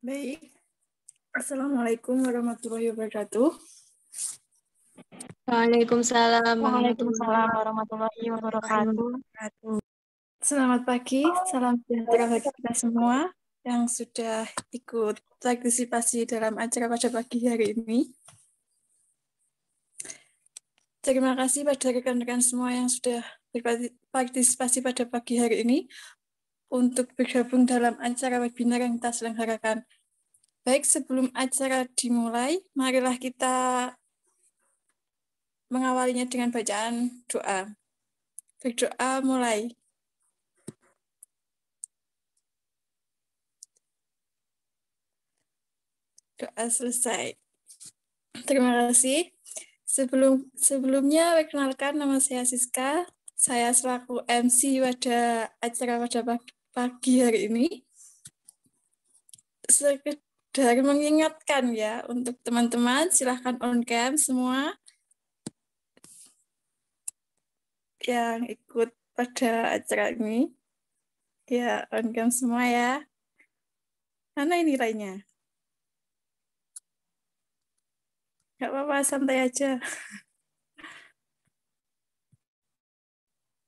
Baik. Assalamualaikum warahmatullahi wabarakatuh. Waalaikumsalam Waalaikumsalam warahmatullahi wabarakatuh. Selamat pagi, salam sejahtera bagi kita semua yang sudah ikut partisipasi dalam acara pada pagi hari ini. Terima kasih pada rekan-rekan semua yang sudah berpartisipasi pada pagi hari ini untuk bergabung dalam acara webinar yang kita selenggarakan. Baik, sebelum acara dimulai, marilah kita mengawalinya dengan bacaan doa. Berdoa mulai. Doa selesai. Terima kasih. Sebelumnya, perkenalkan nama saya Siska. Saya selaku MC pada acara pada pagi hari ini. Sekedar mengingatkan ya untuk teman-teman, silahkan on cam semua yang ikut pada acara ini. Ya, on cam semua ya. Mana ini nilainya? Gak apa-apa, santai aja.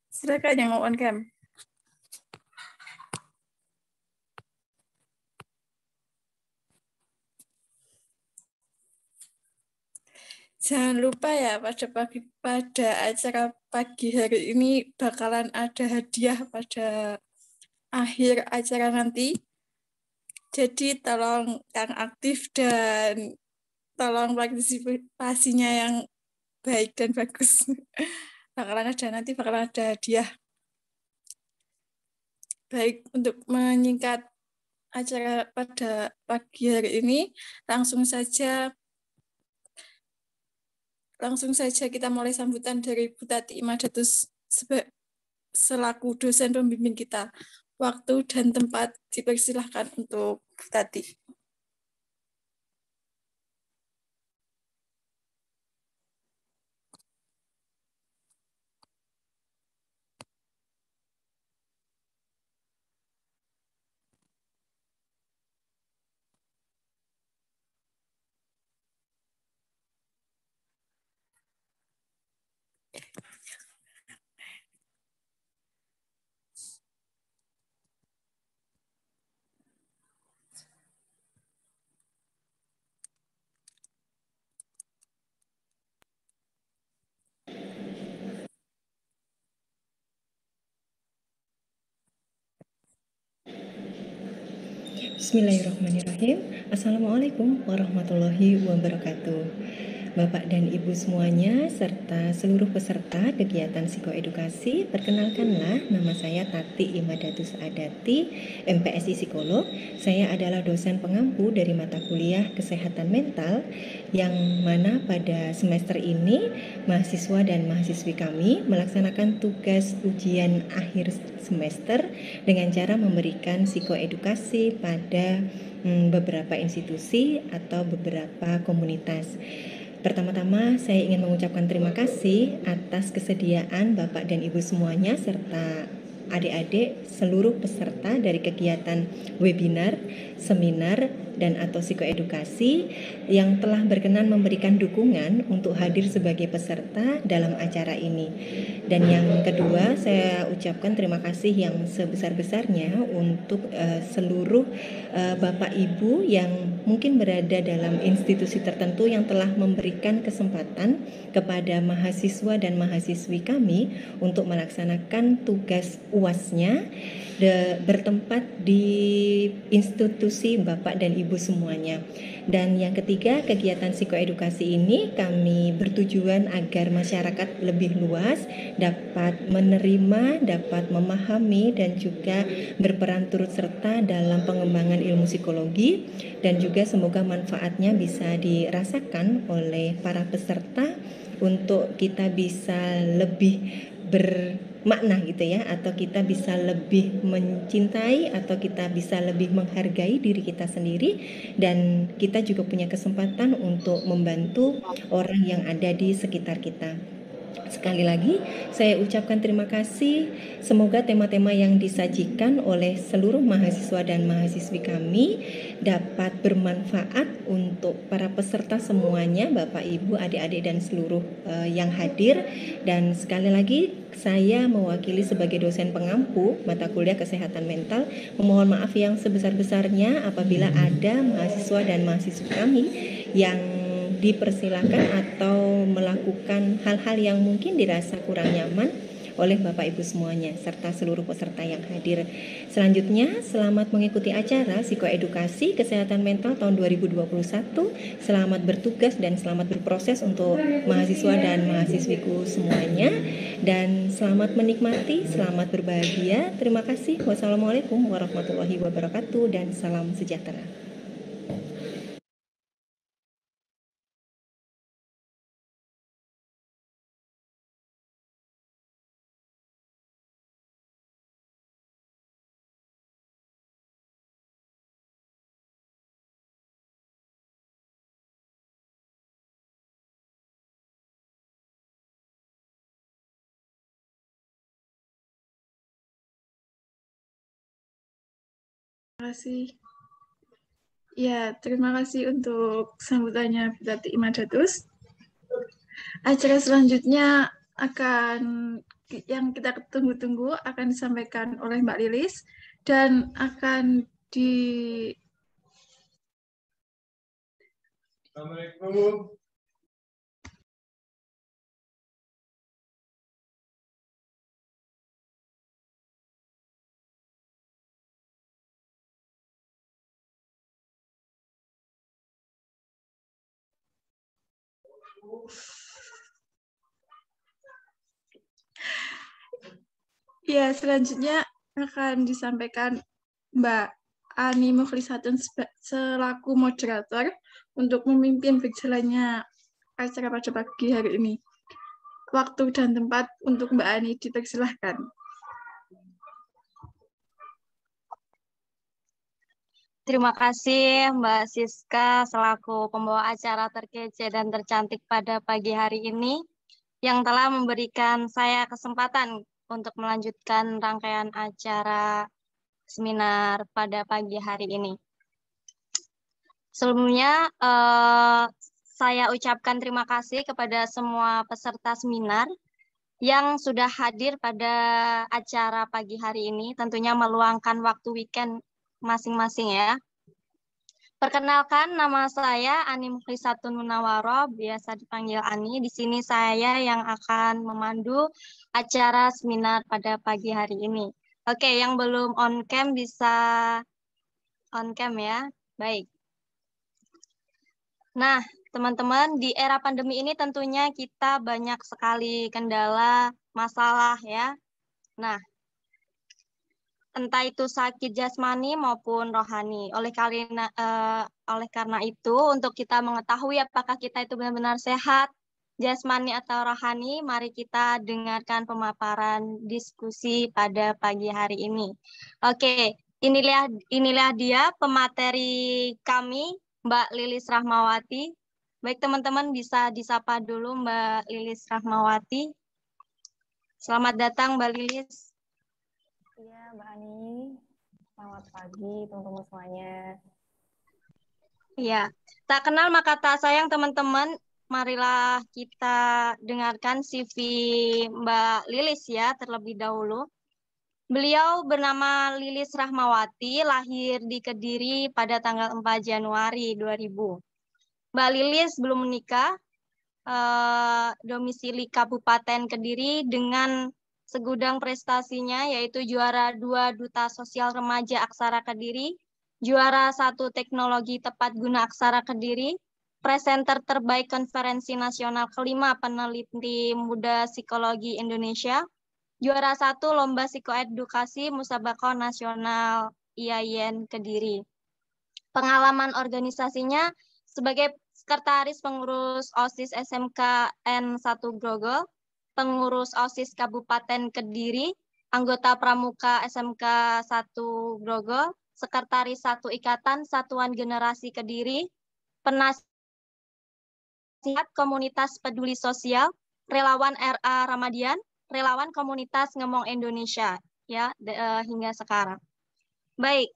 Silakan yang mau on cam. Jangan lupa ya pada acara pagi hari ini bakalan ada hadiah pada akhir acara nanti. Jadi tolong yang aktif dan tolong partisipasinya yang baik dan bagus. Bakalan ada hadiah. Baik, untuk menyingkat acara pada pagi hari ini, langsung saja kita mulai sambutan dari Bu Tati Imadatus selaku dosen pembimbing kita. Waktu dan tempat dipersilahkan untuk Bu Tati. Bismillahirrahmanirrahim. Assalamualaikum warahmatullahi wabarakatuh. Bapak dan Ibu semuanya, serta seluruh peserta kegiatan psikoedukasi, perkenalkanlah nama saya Tati Imadatus Adati, MPSI Psikolog. Saya adalah dosen pengampu dari mata kuliah Kesehatan Mental, yang mana pada semester ini mahasiswa dan mahasiswi kami melaksanakan tugas ujian akhir semester dengan cara memberikan psikoedukasi pada beberapa institusi atau beberapa komunitas. Pertama-tama saya ingin mengucapkan terima kasih atas kesediaan Bapak dan Ibu semuanya serta adik-adik seluruh peserta dari kegiatan webinar, seminar, dan atau psikoedukasi yang telah berkenan memberikan dukungan untuk hadir sebagai peserta dalam acara ini. Dan yang kedua, saya ucapkan terima kasih yang sebesar-besarnya untuk seluruh Bapak Ibu yang mungkin berada dalam institusi tertentu yang telah memberikan kesempatan kepada mahasiswa dan mahasiswi kami untuk melaksanakan tugas UAS-nya bertempat di institusi Bapak dan Ibu semuanya. Dan yang ketiga, kegiatan psikoedukasi ini kami bertujuan agar masyarakat lebih luas dapat menerima, dapat memahami, dan juga berperan turut serta dalam pengembangan ilmu psikologi, dan juga semoga manfaatnya bisa dirasakan oleh para peserta untuk kita bisa lebih bermakna gitu ya, atau kita bisa lebih mencintai, atau kita bisa lebih menghargai diri kita sendiri, dan kita juga punya kesempatan untuk membantu orang yang ada di sekitar kita. Sekali lagi, saya ucapkan terima kasih. Semoga tema-tema yang disajikan oleh seluruh mahasiswa dan mahasiswi kami dapat bermanfaat untuk para peserta semuanya, Bapak, Ibu, adik-adik, dan seluruh yang hadir. Dan sekali lagi, saya mewakili sebagai dosen pengampu mata kuliah kesehatan mental, memohon maaf yang sebesar-besarnya apabila ada mahasiswa dan mahasiswa kami yang dipersilakan atau melakukan hal-hal yang mungkin dirasa kurang nyaman oleh Bapak Ibu semuanya serta seluruh peserta yang hadir. Selanjutnya, selamat mengikuti acara Psikoedukasi Kesehatan Mental tahun 2021. Selamat bertugas dan selamat berproses untuk mahasiswa dan mahasiswiku semuanya, dan selamat menikmati, selamat berbahagia. Terima kasih. Wassalamualaikum warahmatullahi wabarakatuh dan salam sejahtera. Terima kasih. Ya, terima kasih untuk sambutannya Berarti Imadatus. Acara selanjutnya yang kita tunggu-tunggu akan disampaikan oleh Mbak Lilis dan akan Assalamualaikum. Ya, selanjutnya akan disampaikan Mbak Ani Mukhlisatun selaku moderator untuk memimpin berjalannya acara pada pagi hari ini. Waktu dan tempat untuk Mbak Ani dipersilahkan. Terima kasih Mbak Siska selaku pembawa acara terkece dan tercantik pada pagi hari ini yang telah memberikan saya kesempatan untuk melanjutkan rangkaian acara seminar pada pagi hari ini. Sebelumnya, saya ucapkan terima kasih kepada semua peserta seminar yang sudah hadir pada acara pagi hari ini, tentunya meluangkan waktu weekend masing-masing ya. Perkenalkan, nama saya Ani Mukhlisatun Munawwaroh, biasa dipanggil Ani. Di sini saya yang akan memandu acara seminar pada pagi hari ini. Oke, yang belum on cam bisa on cam ya. Baik. Nah, teman-teman, di era pandemi ini tentunya kita banyak sekali kendala, masalah ya. Nah, entah itu sakit jasmani maupun rohani. Oleh karena itu, untuk kita mengetahui apakah kita itu benar-benar sehat, jasmani atau rohani, mari kita dengarkan pemaparan diskusi pada pagi hari ini. Oke, inilah dia pemateri kami, Mbak Lilis Rahmawati. Baik teman-teman, bisa disapa dulu Mbak Lilis Rahmawati. Selamat datang Mbak Lilis. Iya, Mbak Ani. Selamat pagi, teman-teman semuanya. Iya, tak kenal maka tak sayang teman-teman. Marilah kita dengarkan CV Mbak Lilis ya terlebih dahulu. Beliau bernama Lilis Rahmawati, lahir di Kediri pada tanggal 4 Januari 2000. Mbak Lilis belum menikah, domisili Kabupaten Kediri dengan segudang prestasinya yaitu juara 2 Duta Sosial Remaja Aksara Kediri, juara 1 Teknologi Tepat Guna Aksara Kediri, presenter terbaik Konferensi Nasional kelima Peneliti Muda Psikologi Indonesia, juara 1 Lomba Psikoedukasi Musabakoh Nasional IAIN Kediri. Pengalaman organisasinya sebagai Sekretaris Pengurus OSIS SMK N1 Grogol, Pengurus OSIS Kabupaten Kediri, Anggota Pramuka SMK 1 Grogol, Sekretaris 1 Ikatan Satuan Generasi Kediri, Penasihat Komunitas Peduli Sosial, relawan RA Ramadian, relawan komunitas Ngemong Indonesia ya hingga sekarang. Baik.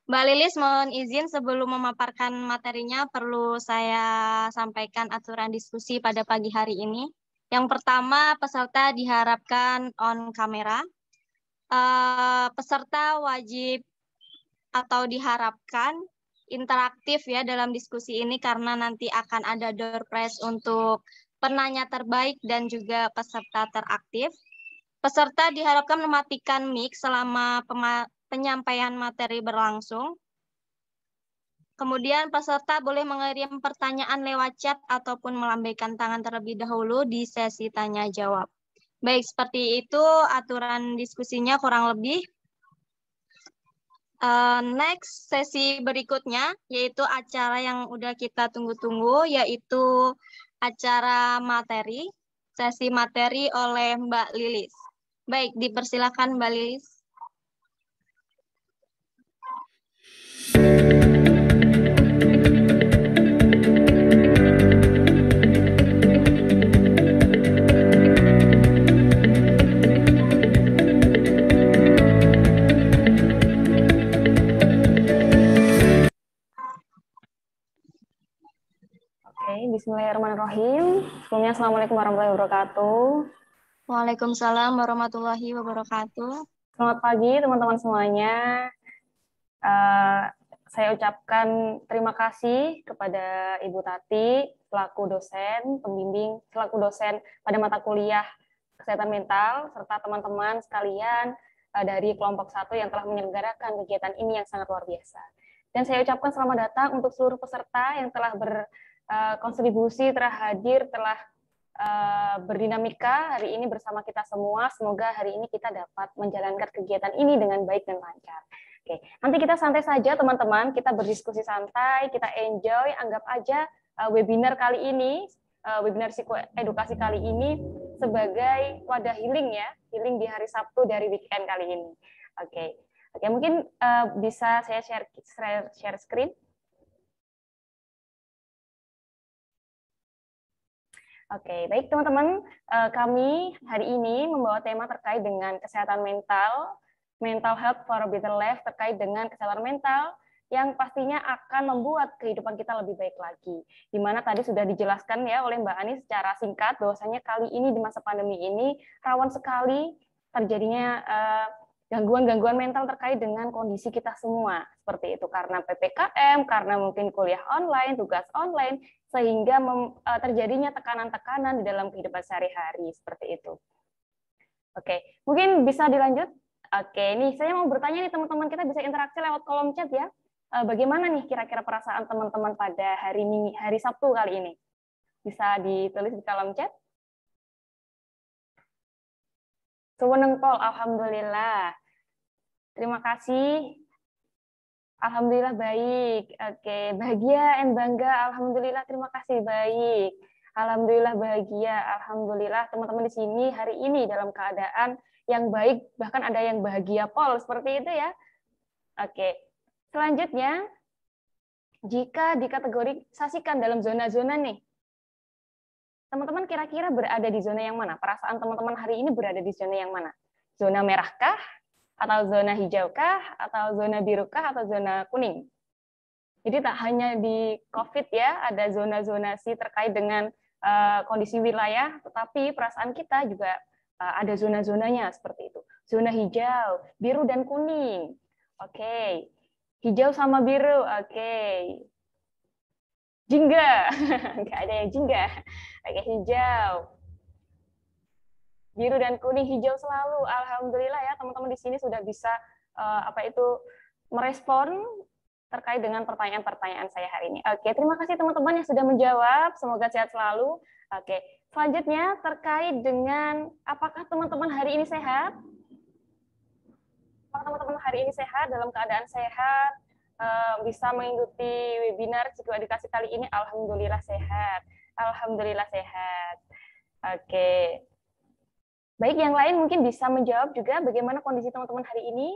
Mbak Lilis mohon izin sebelum memaparkan materinya perlu saya sampaikan aturan diskusi pada pagi hari ini. Yang pertama, peserta diharapkan on kamera. Peserta wajib atau diharapkan interaktif ya dalam diskusi ini karena nanti akan ada door prize untuk penanya terbaik dan juga peserta teraktif. Peserta diharapkan mematikan mic selama penyampaian materi berlangsung. Kemudian peserta boleh mengirim pertanyaan lewat chat ataupun melambaikan tangan terlebih dahulu di sesi tanya jawab. Baik, seperti itu aturan diskusinya kurang lebih. Next, sesi berikutnya, yaitu acara yang udah kita tunggu-tunggu, yaitu acara materi, sesi materi oleh Mbak Lilis. Baik, dipersilakan Mbak Lilis. Bismillahirrahmanirrahim. Sebelumnya, Assalamualaikum warahmatullahi wabarakatuh. Waalaikumsalam warahmatullahi wabarakatuh. Selamat pagi teman-teman semuanya. Saya ucapkan terima kasih kepada Ibu Tati selaku dosen, pembimbing, selaku dosen pada mata kuliah Kesehatan Mental, serta teman-teman sekalian dari kelompok 1 yang telah menyelenggarakan kegiatan ini yang sangat luar biasa. Dan saya ucapkan selamat datang untuk seluruh peserta yang telah berkontribusi, telah hadir, telah berdinamika hari ini bersama kita semua. Semoga hari ini kita dapat menjalankan kegiatan ini dengan baik dan lancar. Oke, nanti kita santai saja teman-teman, kita berdiskusi santai, kita enjoy, anggap aja webinar kali ini, webinar psikoedukasi kali ini sebagai wadah healing ya, healing di hari Sabtu dari weekend kali ini. Oke, mungkin bisa saya share screen. Oke, baik teman-teman, kami hari ini membawa tema terkait dengan kesehatan mental, mental health for a better life, terkait dengan kesehatan mental yang pastinya akan membuat kehidupan kita lebih baik lagi. Di mana tadi sudah dijelaskan ya oleh Mbak Ani secara singkat bahwasanya kali ini di masa pandemi ini rawan sekali terjadinya gangguan-gangguan mental terkait dengan kondisi kita semua. Seperti itu karena PPKM, karena mungkin kuliah online, tugas online, sehingga terjadinya tekanan-tekanan di dalam kehidupan sehari-hari seperti itu. Oke, mungkin bisa dilanjut. Oke, nih saya mau bertanya nih teman-teman, kita bisa interaksi lewat kolom chat ya. Bagaimana nih kira-kira perasaan teman-teman pada hari Sabtu kali ini? Bisa ditulis di kolom chat. Seweneng pol, alhamdulillah. Terima kasih. Alhamdulillah baik. Oke, bahagia dan bangga. Alhamdulillah, terima kasih baik. Alhamdulillah bahagia. Alhamdulillah teman-teman di sini hari ini dalam keadaan yang baik, bahkan ada yang bahagia pol seperti itu ya. Oke. Selanjutnya, jika dikategorisasikan dalam zona-zona nih, teman-teman kira-kira berada di zona yang mana? Perasaan teman-teman hari ini berada di zona yang mana? Zona merahkah? Atau zona hijaukah? Atau zona birukah? Atau zona kuning? Jadi tak hanya di COVID ya, ada zona-zonasi terkait dengan kondisi wilayah, tetapi perasaan kita juga ada zona-zonanya seperti itu. Zona hijau, biru dan kuning. Oke. Hijau sama biru. Oke. Jingga. Enggak ada yang jingga. Oke, hijau. Biru dan kuning, hijau selalu. Alhamdulillah ya, teman-teman di sini sudah bisa merespon terkait dengan pertanyaan-pertanyaan saya hari ini. Oke, terima kasih teman-teman yang sudah menjawab. Semoga sehat selalu. Oke, selanjutnya terkait dengan apakah teman-teman hari ini sehat? Apakah teman-teman hari ini sehat, dalam keadaan sehat, bisa mengikuti webinar psikoedukasi kali ini? Alhamdulillah sehat. Alhamdulillah sehat. Oke. Baik, yang lain mungkin bisa menjawab juga bagaimana kondisi teman-teman hari ini?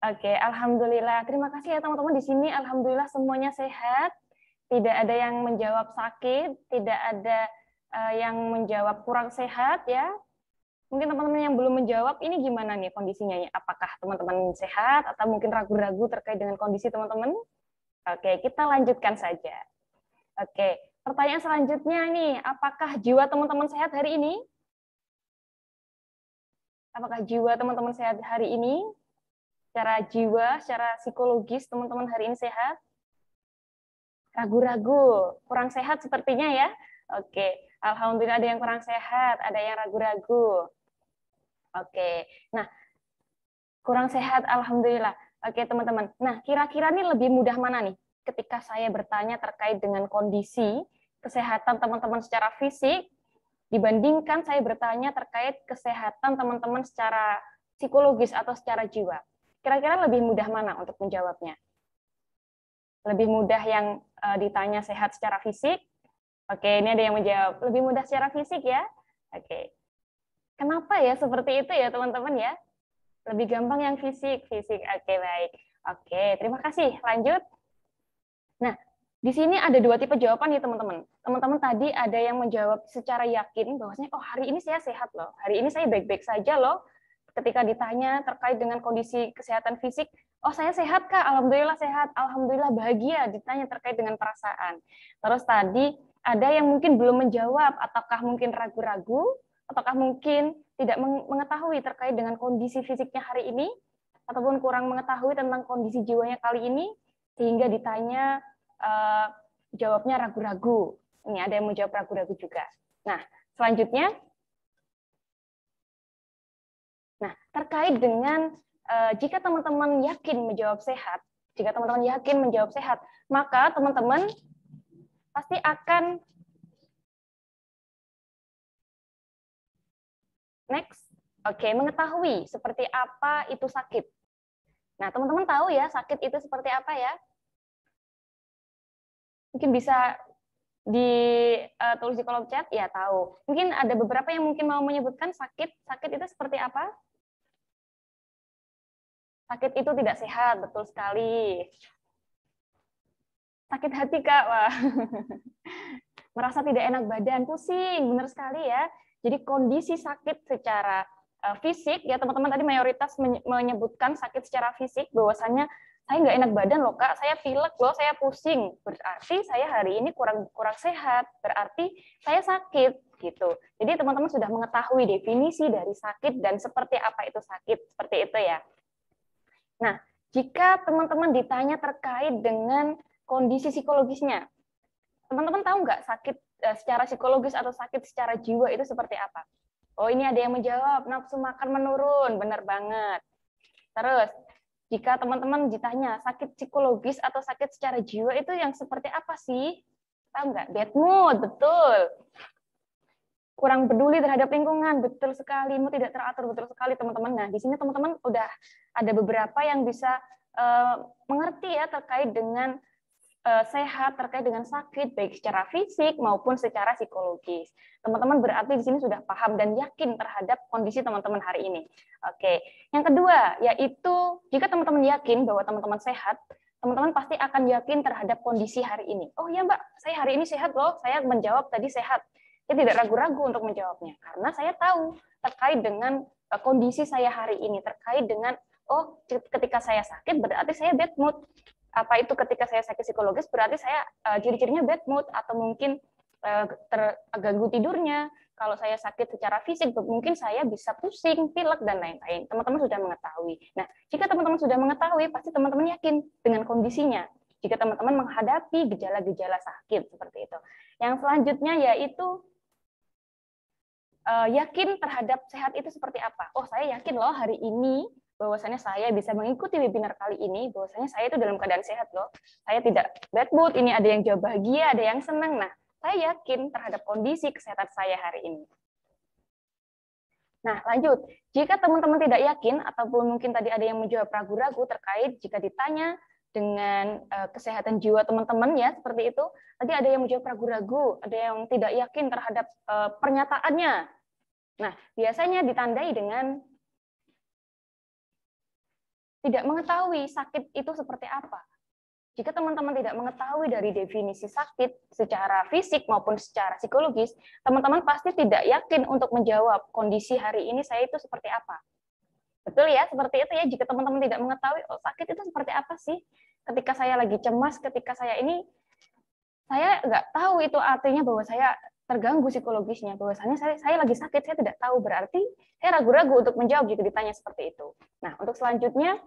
Oke, alhamdulillah. Terima kasih ya teman-teman di sini. Alhamdulillah semuanya sehat. Tidak ada yang menjawab sakit, tidak ada yang menjawab kurang sehat ya. Mungkin teman-teman yang belum menjawab ini gimana nih kondisinya ya? Apakah teman-teman sehat atau mungkin ragu-ragu terkait dengan kondisi teman-teman? Oke, kita lanjutkan saja. Oke, pertanyaan selanjutnya nih, apakah jiwa teman-teman sehat hari ini? Apakah jiwa teman-teman sehat hari ini? Secara jiwa, secara psikologis teman-teman hari ini sehat? Ragu-ragu, kurang sehat sepertinya ya. Oke, alhamdulillah ada yang kurang sehat, ada yang ragu-ragu. Oke, nah kurang sehat, alhamdulillah. Oke teman-teman, nah kira-kira nih lebih mudah mana nih? Ketika saya bertanya terkait dengan kondisi kesehatan teman-teman secara fisik, dibandingkan saya bertanya terkait kesehatan teman-teman secara psikologis atau secara jiwa. Kira-kira lebih mudah mana untuk menjawabnya? Lebih mudah yang ditanya sehat secara fisik? Oke, ini ada yang menjawab. Lebih mudah secara fisik ya? Oke. Kenapa ya seperti itu ya teman-teman ya? Lebih gampang yang fisik. Oke, baik. Oke, terima kasih. Lanjut. Nah, di sini ada dua tipe jawaban nih teman-teman. Teman-teman tadi ada yang menjawab secara yakin bahwasanya oh hari ini saya sehat loh. Hari ini saya baik-baik saja loh. Ketika ditanya terkait dengan kondisi kesehatan fisik, oh saya sehat Kak, alhamdulillah sehat, alhamdulillah bahagia. Ditanya terkait dengan perasaan. Terus tadi ada yang mungkin belum menjawab, ataukah mungkin ragu-ragu, ataukah mungkin tidak mengetahui terkait dengan kondisi fisiknya hari ini, ataupun kurang mengetahui tentang kondisi jiwanya kali ini, sehingga ditanya jawabnya ragu-ragu. Ini ada yang menjawab ragu-ragu juga. Nah, selanjutnya, terkait dengan jika teman-teman yakin menjawab sehat, maka teman-teman pasti akan mengetahui seperti apa itu sakit. Nah, teman-teman tahu ya sakit itu seperti apa ya? Mungkin bisa ditulis di kolom chat, ya tahu. Mungkin ada beberapa yang mungkin mau menyebutkan sakit itu seperti apa? Sakit itu tidak sehat, betul sekali. Sakit hati, Kak. Wah. Merasa tidak enak badan, pusing, benar sekali ya. Jadi kondisi sakit secara fisik, ya teman-teman tadi mayoritas menyebutkan sakit secara fisik, bahwasannya saya nggak enak badan loh Kak, saya pilek loh, saya pusing. Berarti saya hari ini kurang sehat, berarti saya sakit gitu. Jadi teman-teman sudah mengetahui definisi dari sakit dan seperti apa itu sakit, seperti itu ya. Nah, jika teman-teman ditanya terkait dengan kondisi psikologisnya, teman-teman tahu nggak sakit secara psikologis atau sakit secara jiwa itu seperti apa? Oh, ini ada yang menjawab, nafsu makan menurun, benar banget. Terus, jika teman-teman ditanya sakit psikologis atau sakit secara jiwa itu yang seperti apa sih? Tahu nggak? Bad mood, betul. Kurang peduli terhadap lingkungan, betul sekali. Mood tidak teratur, betul sekali teman-teman. Nah, di sini teman-teman udah ada beberapa yang bisa mengerti ya terkait dengan sehat, terkait dengan sakit, baik secara fisik maupun secara psikologis. Teman-teman berarti di sini sudah paham dan yakin terhadap kondisi teman-teman hari ini. Oke, yang kedua yaitu jika teman-teman yakin bahwa teman-teman sehat, teman-teman pasti akan yakin terhadap kondisi hari ini. Oh ya Mbak, saya hari ini sehat loh, saya menjawab tadi sehat. Saya tidak ragu-ragu untuk menjawabnya, karena saya tahu terkait dengan kondisi saya hari ini, terkait dengan, oh ketika saya sakit berarti saya bad mood. Apa itu ketika saya sakit psikologis berarti saya ciri-cirinya bad mood, atau mungkin terganggu tidurnya. Kalau saya sakit secara fisik mungkin saya bisa pusing, pilek, dan lain-lain. Teman-teman sudah mengetahui. Nah, jika teman-teman sudah mengetahui, pasti teman-teman yakin dengan kondisinya. Jika teman-teman menghadapi gejala-gejala sakit seperti itu. Yang selanjutnya yaitu yakin terhadap sehat itu seperti apa. Oh, saya yakin loh hari ini bahwasanya saya bisa mengikuti webinar kali ini, bahwasanya saya itu dalam keadaan sehat loh. Saya tidak bad mood, ini ada yang jawab bahagia, ada yang senang. Nah, saya yakin terhadap kondisi kesehatan saya hari ini. Nah, lanjut. Jika teman-teman tidak yakin, ataupun mungkin tadi ada yang menjawab ragu-ragu terkait jika ditanya dengan kesehatan jiwa teman-teman ya, seperti itu. Tadi ada yang menjawab ragu-ragu, ada yang tidak yakin terhadap pernyataannya. Nah, biasanya ditandai dengan tidak mengetahui sakit itu seperti apa. Jika teman-teman tidak mengetahui dari definisi sakit secara fisik maupun secara psikologis, teman-teman pasti tidak yakin untuk menjawab kondisi hari ini saya itu seperti apa. Betul ya, seperti itu ya. Jika teman-teman tidak mengetahui, oh sakit itu seperti apa sih? Ketika saya lagi cemas, ketika saya ini, saya nggak tahu itu artinya bahwa saya terganggu psikologisnya. Bahwasanya saya lagi sakit, saya tidak tahu. Berarti saya ragu-ragu untuk menjawab jika ditanya seperti itu. Nah, untuk selanjutnya,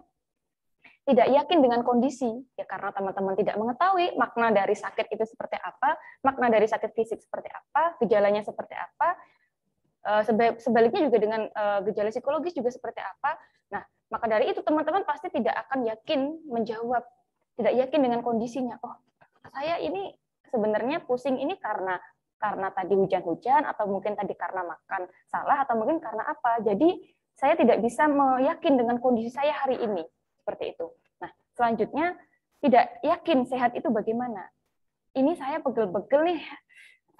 tidak yakin dengan kondisi, ya karena teman-teman tidak mengetahui makna dari sakit itu seperti apa, makna dari sakit fisik seperti apa, gejalanya seperti apa, sebaliknya juga dengan gejala psikologis juga seperti apa. Nah, maka dari itu teman-teman pasti tidak akan yakin menjawab, tidak yakin dengan kondisinya. Oh, saya ini sebenarnya pusing ini karena tadi hujan-hujan, atau mungkin tadi karena makan salah, atau mungkin karena apa. Jadi saya tidak bisa meyakin dengan kondisi saya hari ini. Seperti itu. Nah, selanjutnya tidak yakin sehat itu bagaimana. Ini saya pegel-pegel nih.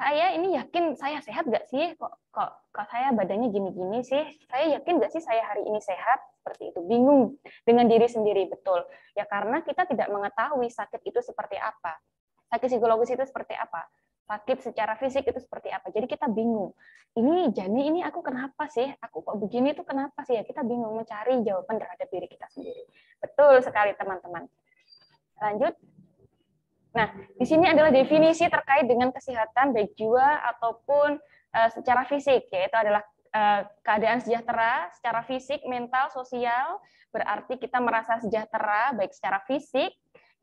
Saya ini yakin saya sehat nggak sih? Kok saya badannya gini-gini sih? Saya yakin nggak sih saya hari ini sehat? Seperti itu. Bingung dengan diri sendiri, betul. Ya karena kita tidak mengetahui sakit itu seperti apa. Sakit psikologis itu seperti apa. Sakit secara fisik itu seperti apa. Jadi kita bingung. Ini aku kenapa sih? Aku kok begini itu kenapa sih ya? Kita bingung mencari jawaban terhadap diri kita sendiri. Betul sekali teman-teman. Lanjut. Nah, di sini adalah definisi terkait dengan kesehatan baik jiwa ataupun secara fisik, yaitu adalah keadaan sejahtera secara fisik, mental, sosial. Berarti kita merasa sejahtera baik secara fisik,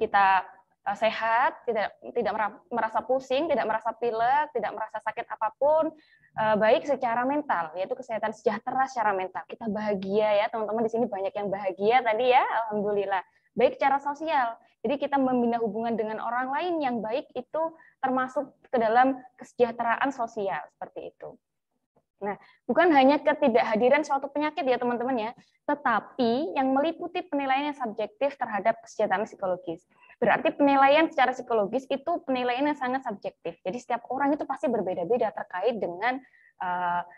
kita sehat, tidak merasa pusing, tidak merasa pilek, tidak merasa sakit apapun, baik secara mental, yaitu kesehatan sejahtera secara mental. Kita bahagia ya, teman-teman di sini banyak yang bahagia tadi ya, alhamdulillah. Baik secara sosial, jadi kita membina hubungan dengan orang lain yang baik itu termasuk ke dalam kesejahteraan sosial seperti itu. Nah, bukan hanya ketidakhadiran suatu penyakit ya teman-teman ya, tetapi yang meliputi penilaian yang subjektif terhadap kesejahteraan psikologis. Berarti penilaian secara psikologis itu penilaian yang sangat subjektif. Jadi setiap orang itu pasti berbeda-beda terkait dengan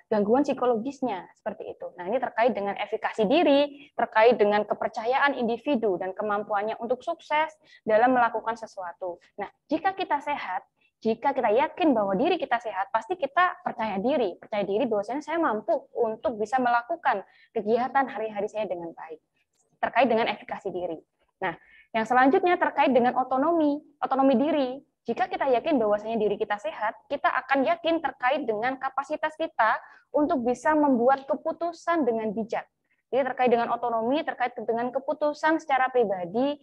gangguan psikologisnya seperti itu. Nah, ini terkait dengan efikasi diri, terkait dengan kepercayaan individu dan kemampuannya untuk sukses dalam melakukan sesuatu. Nah, jika kita sehat, jika kita yakin bahwa diri kita sehat, pasti kita percaya diri bahwasanya saya mampu untuk bisa melakukan kegiatan hari-hari saya dengan baik. Terkait dengan efikasi diri. Nah, yang selanjutnya terkait dengan otonomi diri. Jika kita yakin bahwasanya diri kita sehat, kita akan yakin terkait dengan kapasitas kita untuk bisa membuat keputusan dengan bijak. Jadi terkait dengan otonomi, terkait dengan keputusan secara pribadi,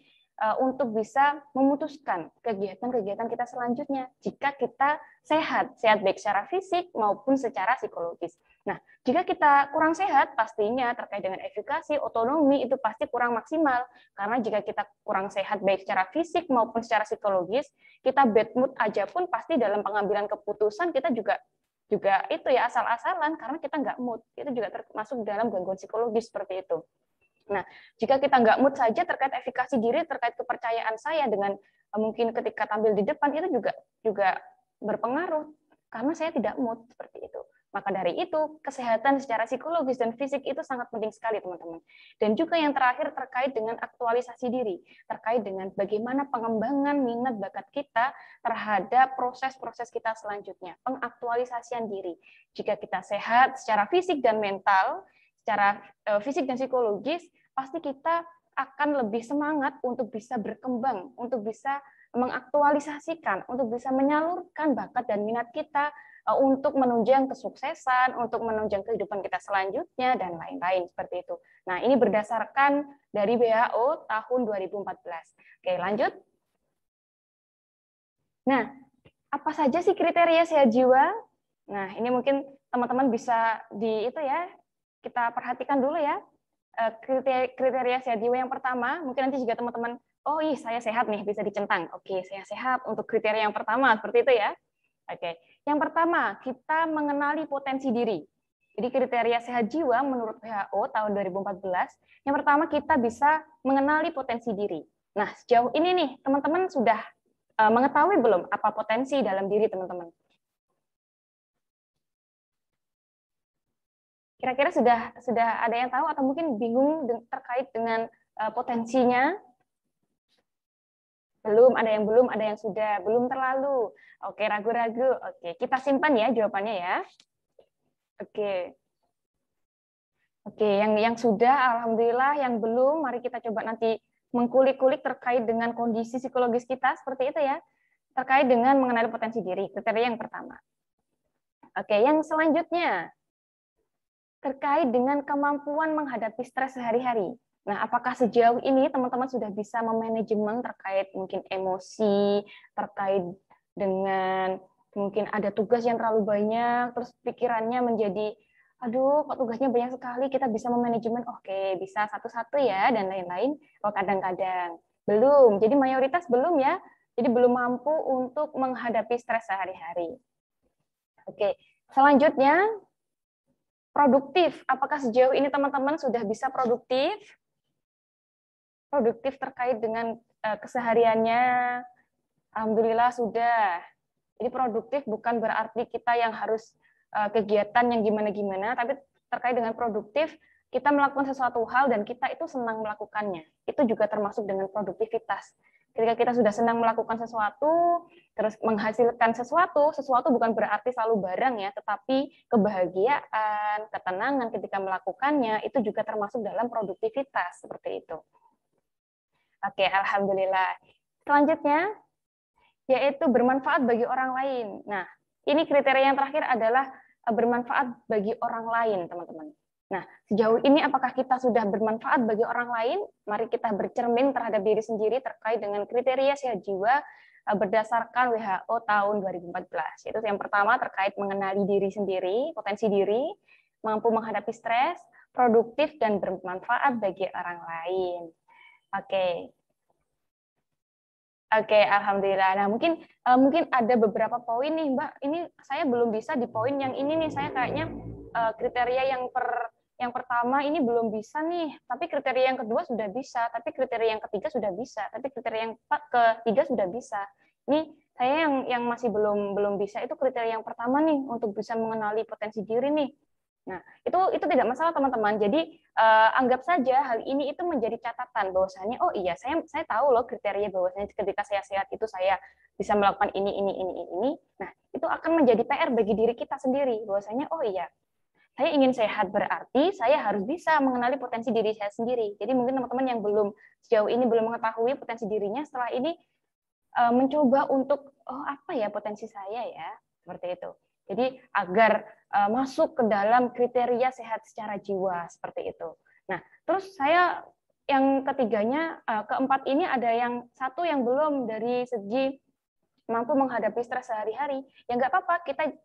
untuk bisa memutuskan kegiatan-kegiatan kita selanjutnya jika kita sehat baik secara fisik maupun secara psikologis. Nah, jika kita kurang sehat, pastinya terkait dengan efikasi, otonomi itu pasti kurang maksimal. Karena jika kita kurang sehat baik secara fisik maupun secara psikologis, kita bad mood aja pun pasti dalam pengambilan keputusan kita juga itu ya asal-asalan karena kita nggak mood. Itu juga termasuk dalam gangguan psikologis seperti itu. Nah, jika kita nggak mood saja terkait efikasi diri, terkait kepercayaan saya dengan mungkin ketika tampil di depan itu juga berpengaruh karena saya tidak mood seperti itu. Maka dari itu, kesehatan secara psikologis dan fisik itu sangat penting sekali, teman-teman. Dan juga yang terakhir terkait dengan aktualisasi diri, terkait dengan bagaimana pengembangan minat bakat kita terhadap proses-proses kita selanjutnya, pengaktualisasian diri. Jika kita sehat secara fisik dan mental, secara fisik dan psikologis, pasti kita akan lebih semangat untuk bisa berkembang, untuk bisa mengaktualisasikan, untuk bisa menyalurkan bakat dan minat kita untuk menunjang kesuksesan, untuk menunjang kehidupan kita selanjutnya, dan lain-lain seperti itu. Nah, ini berdasarkan dari WHO tahun 2014. Oke, lanjut. Nah, apa saja sih kriteria sehat jiwa? Nah, ini mungkin teman-teman bisa kita perhatikan dulu ya. Kriteria sehat jiwa yang pertama, mungkin nanti juga teman-teman, saya sehat nih, bisa dicentang. Oke, saya sehat untuk kriteria yang pertama, seperti itu ya. Oke, yang pertama, kita mengenali potensi diri. Jadi kriteria sehat jiwa menurut WHO tahun 2014, yang pertama kita bisa mengenali potensi diri. Nah, sejauh ini nih, teman-teman sudah mengetahui belum apa potensi dalam diri teman-teman? Kira-kira sudah ada yang tahu atau mungkin bingung terkait dengan potensinya? Belum, ada yang sudah, belum terlalu. Oke, ragu-ragu. Oke, kita simpan ya jawabannya ya. Oke. Oke, yang sudah, alhamdulillah. Yang belum, mari kita coba nanti mengkulik-kulik terkait dengan kondisi psikologis kita, seperti itu ya. Terkait dengan mengenali potensi diri, kriteria yang pertama. Oke, yang selanjutnya terkait dengan kemampuan menghadapi stres sehari-hari. Nah, apakah sejauh ini teman-teman sudah bisa memanajemen terkait mungkin emosi, terkait dengan mungkin ada tugas yang terlalu banyak, terus pikirannya menjadi, aduh, kok tugasnya banyak sekali, kita bisa memanajemen, oke, bisa satu-satu ya, dan lain-lain. Oh, kadang-kadang belum, jadi mayoritas belum ya, jadi belum mampu untuk menghadapi stres sehari-hari. Oke, selanjutnya, produktif. Apakah sejauh ini teman-teman sudah bisa produktif? Produktif terkait dengan kesehariannya, alhamdulillah sudah. Jadi produktif bukan berarti kita yang harus kegiatan yang gimana-gimana, tapi terkait dengan produktif, kita melakukan sesuatu hal dan kita itu senang melakukannya. Itu juga termasuk dengan produktivitas. Ketika kita sudah senang melakukan sesuatu, terus menghasilkan sesuatu bukan berarti selalu barang ya, tetapi kebahagiaan, ketenangan ketika melakukannya, itu juga termasuk dalam produktivitas, seperti itu. Oke, alhamdulillah. Selanjutnya, yaitu bermanfaat bagi orang lain. Nah, ini kriteria yang terakhir adalah bermanfaat bagi orang lain, teman-teman. Nah, sejauh ini apakah kita sudah bermanfaat bagi orang lain? Mari kita bercermin terhadap diri sendiri terkait dengan kriteria sehat jiwa berdasarkan WHO tahun 2014. Itu yang pertama terkait mengenali diri sendiri, potensi diri, mampu menghadapi stres, produktif, dan bermanfaat bagi orang lain. Oke, alhamdulillah. Nah, mungkin ada beberapa poin nih, Mbak. Ini saya belum bisa di poin yang ini nih. Saya kayaknya kriteria yang pertama ini belum bisa nih. Tapi kriteria yang kedua sudah bisa. Tapi kriteria yang ketiga sudah bisa. Tapi kriteria yang ketiga sudah bisa. Ini saya yang masih belum bisa itu kriteria yang pertama nih untuk bisa mengenali potensi diri nih. Nah, itu tidak masalah teman-teman. Jadi anggap saja hal ini itu menjadi catatan bahwasanya oh iya saya tahu loh kriteria bahwasanya ketika saya sehat itu saya bisa melakukan ini. Nah, itu akan menjadi PR bagi diri kita sendiri bahwasanya oh iya saya ingin sehat berarti saya harus bisa mengenali potensi diri saya sendiri. Jadi mungkin teman-teman yang sejauh ini belum mengetahui potensi dirinya, setelah ini mencoba untuk oh apa ya potensi saya ya, seperti itu. Jadi agar masuk ke dalam kriteria sehat secara jiwa seperti itu. Nah, terus saya yang ketiganya, keempat ini ada yang satu yang belum dari segi mampu menghadapi stres sehari-hari. Ya nggak apa-apa, kita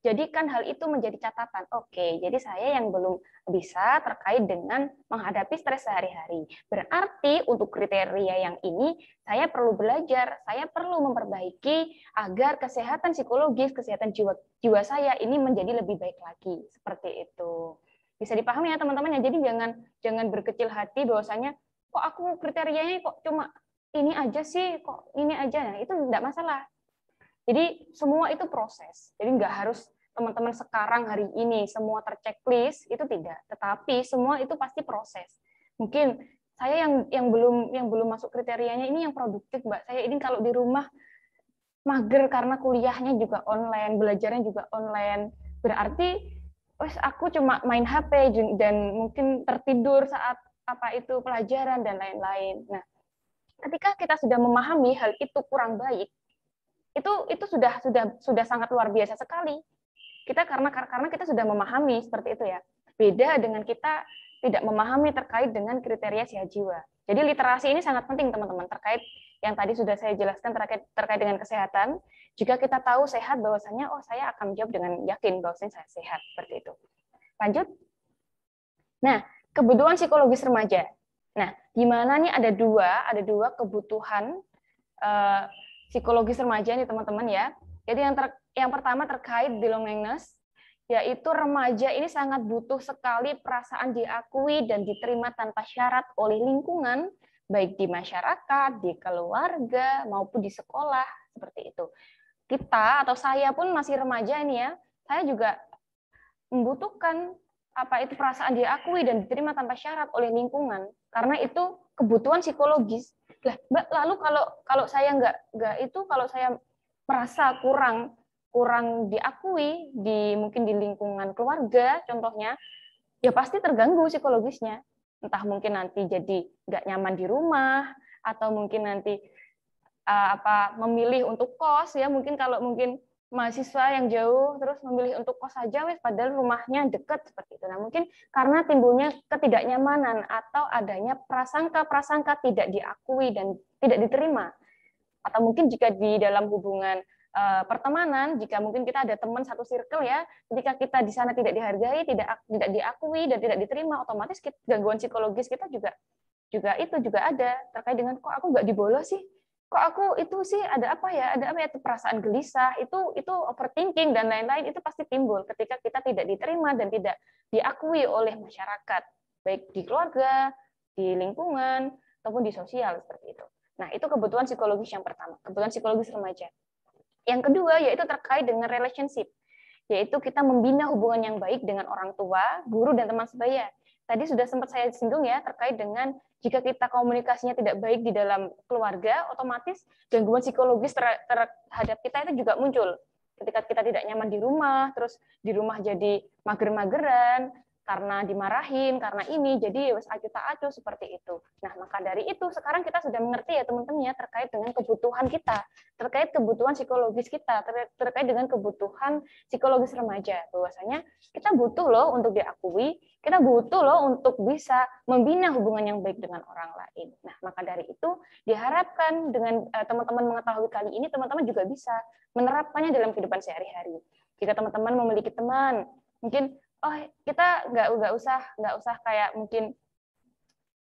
jadikan hal itu menjadi catatan. Oke, jadi saya yang belum bisa terkait dengan menghadapi stres sehari-hari. Berarti untuk kriteria yang ini saya perlu belajar, saya perlu memperbaiki agar kesehatan psikologis, kesehatan jiwa saya ini menjadi lebih baik lagi. Seperti itu. Bisa dipahami ya teman-teman ya. Jadi jangan berkecil hati bahwasanya kok aku kriterianya kok cuma ini aja sih, kok ini aja. Nah, itu tidak masalah. Jadi semua itu proses. Jadi nggak harus teman-teman sekarang hari ini semua terchecklist, itu tidak. Tetapi semua itu pasti proses. Mungkin saya yang belum masuk kriterianya ini yang produktif, Mbak. Saya ini kalau di rumah mager karena kuliahnya juga online, belajarnya juga online. Berarti wes aku cuma main HP dan mungkin tertidur saat apa itu pelajaran dan lain-lain. Nah, ketika kita sudah memahami hal itu kurang baik, itu sudah sangat luar biasa sekali. Kita karena kita sudah memahami seperti itu ya. Beda dengan kita tidak memahami terkait dengan kriteria sehat jiwa. Jadi literasi ini sangat penting teman-teman terkait yang tadi sudah saya jelaskan terkait dengan kesehatan. Jika kita tahu sehat bahwasanya oh saya akan menjawab dengan yakin bahwasanya saya sehat seperti itu. Lanjut. Nah, kebutuhan psikologis remaja. Nah, gimana nih ada dua kebutuhan psikologis remaja nih teman-teman ya. Jadi yang pertama terkait belongingness, yaitu remaja ini sangat butuh sekali perasaan diakui dan diterima tanpa syarat oleh lingkungan, baik di masyarakat, di keluarga, maupun di sekolah, seperti itu. Kita atau saya pun masih remaja ini ya, saya juga membutuhkan apa itu perasaan diakui dan diterima tanpa syarat oleh lingkungan. karena itu kebutuhan psikologis. Lah, Mbak, lalu kalau saya nggak itu, kalau saya merasa kurang diakui mungkin di lingkungan keluarga contohnya, ya pasti terganggu psikologisnya. Entah mungkin nanti jadi nggak nyaman di rumah, atau mungkin nanti memilih untuk kos, ya mungkin kalau mungkin mahasiswa yang jauh terus memilih untuk kos saja wes, padahal rumahnya dekat seperti itu. Nah, mungkin karena timbulnya ketidaknyamanan atau adanya prasangka tidak diakui dan tidak diterima. Atau mungkin jika di dalam hubungan pertemanan, jika mungkin kita ada teman satu circle ya, ketika kita di sana tidak dihargai, tidak diakui dan tidak diterima, otomatis gangguan psikologis kita juga ada terkait dengan kok aku nggak dibolos sih, kok aku itu sih ada apa ya itu perasaan gelisah, itu overthinking dan lain-lain, itu pasti timbul ketika kita tidak diterima dan tidak diakui oleh masyarakat, baik di keluarga, di lingkungan ataupun di sosial seperti itu. Nah, itu kebutuhan psikologis yang pertama, kebutuhan psikologis remaja. Yang kedua yaitu terkait dengan relationship, yaitu kita membina hubungan yang baik dengan orang tua, guru dan teman sebaya. Tadi sudah sempat saya singgung ya terkait dengan jika kita komunikasinya tidak baik di dalam keluarga, otomatis gangguan psikologis terhadap kita itu juga muncul. Ketika kita tidak nyaman di rumah, terus di rumah jadi mager-mageran, karena dimarahin, karena ini, jadi wes acuh tak acuh seperti itu. Nah, maka dari itu sekarang kita sudah mengerti ya teman-teman ya, terkait dengan kebutuhan kita, terkait kebutuhan psikologis kita, terkait dengan kebutuhan psikologis remaja. Bahwasanya kita butuh loh untuk diakui, kita butuh loh untuk bisa membina hubungan yang baik dengan orang lain. Nah, maka dari itu diharapkan dengan teman-teman mengetahui kali ini, teman-teman juga bisa menerapkannya dalam kehidupan sehari-hari. Jika teman-teman memiliki teman, mungkin kita nggak usah kayak mungkin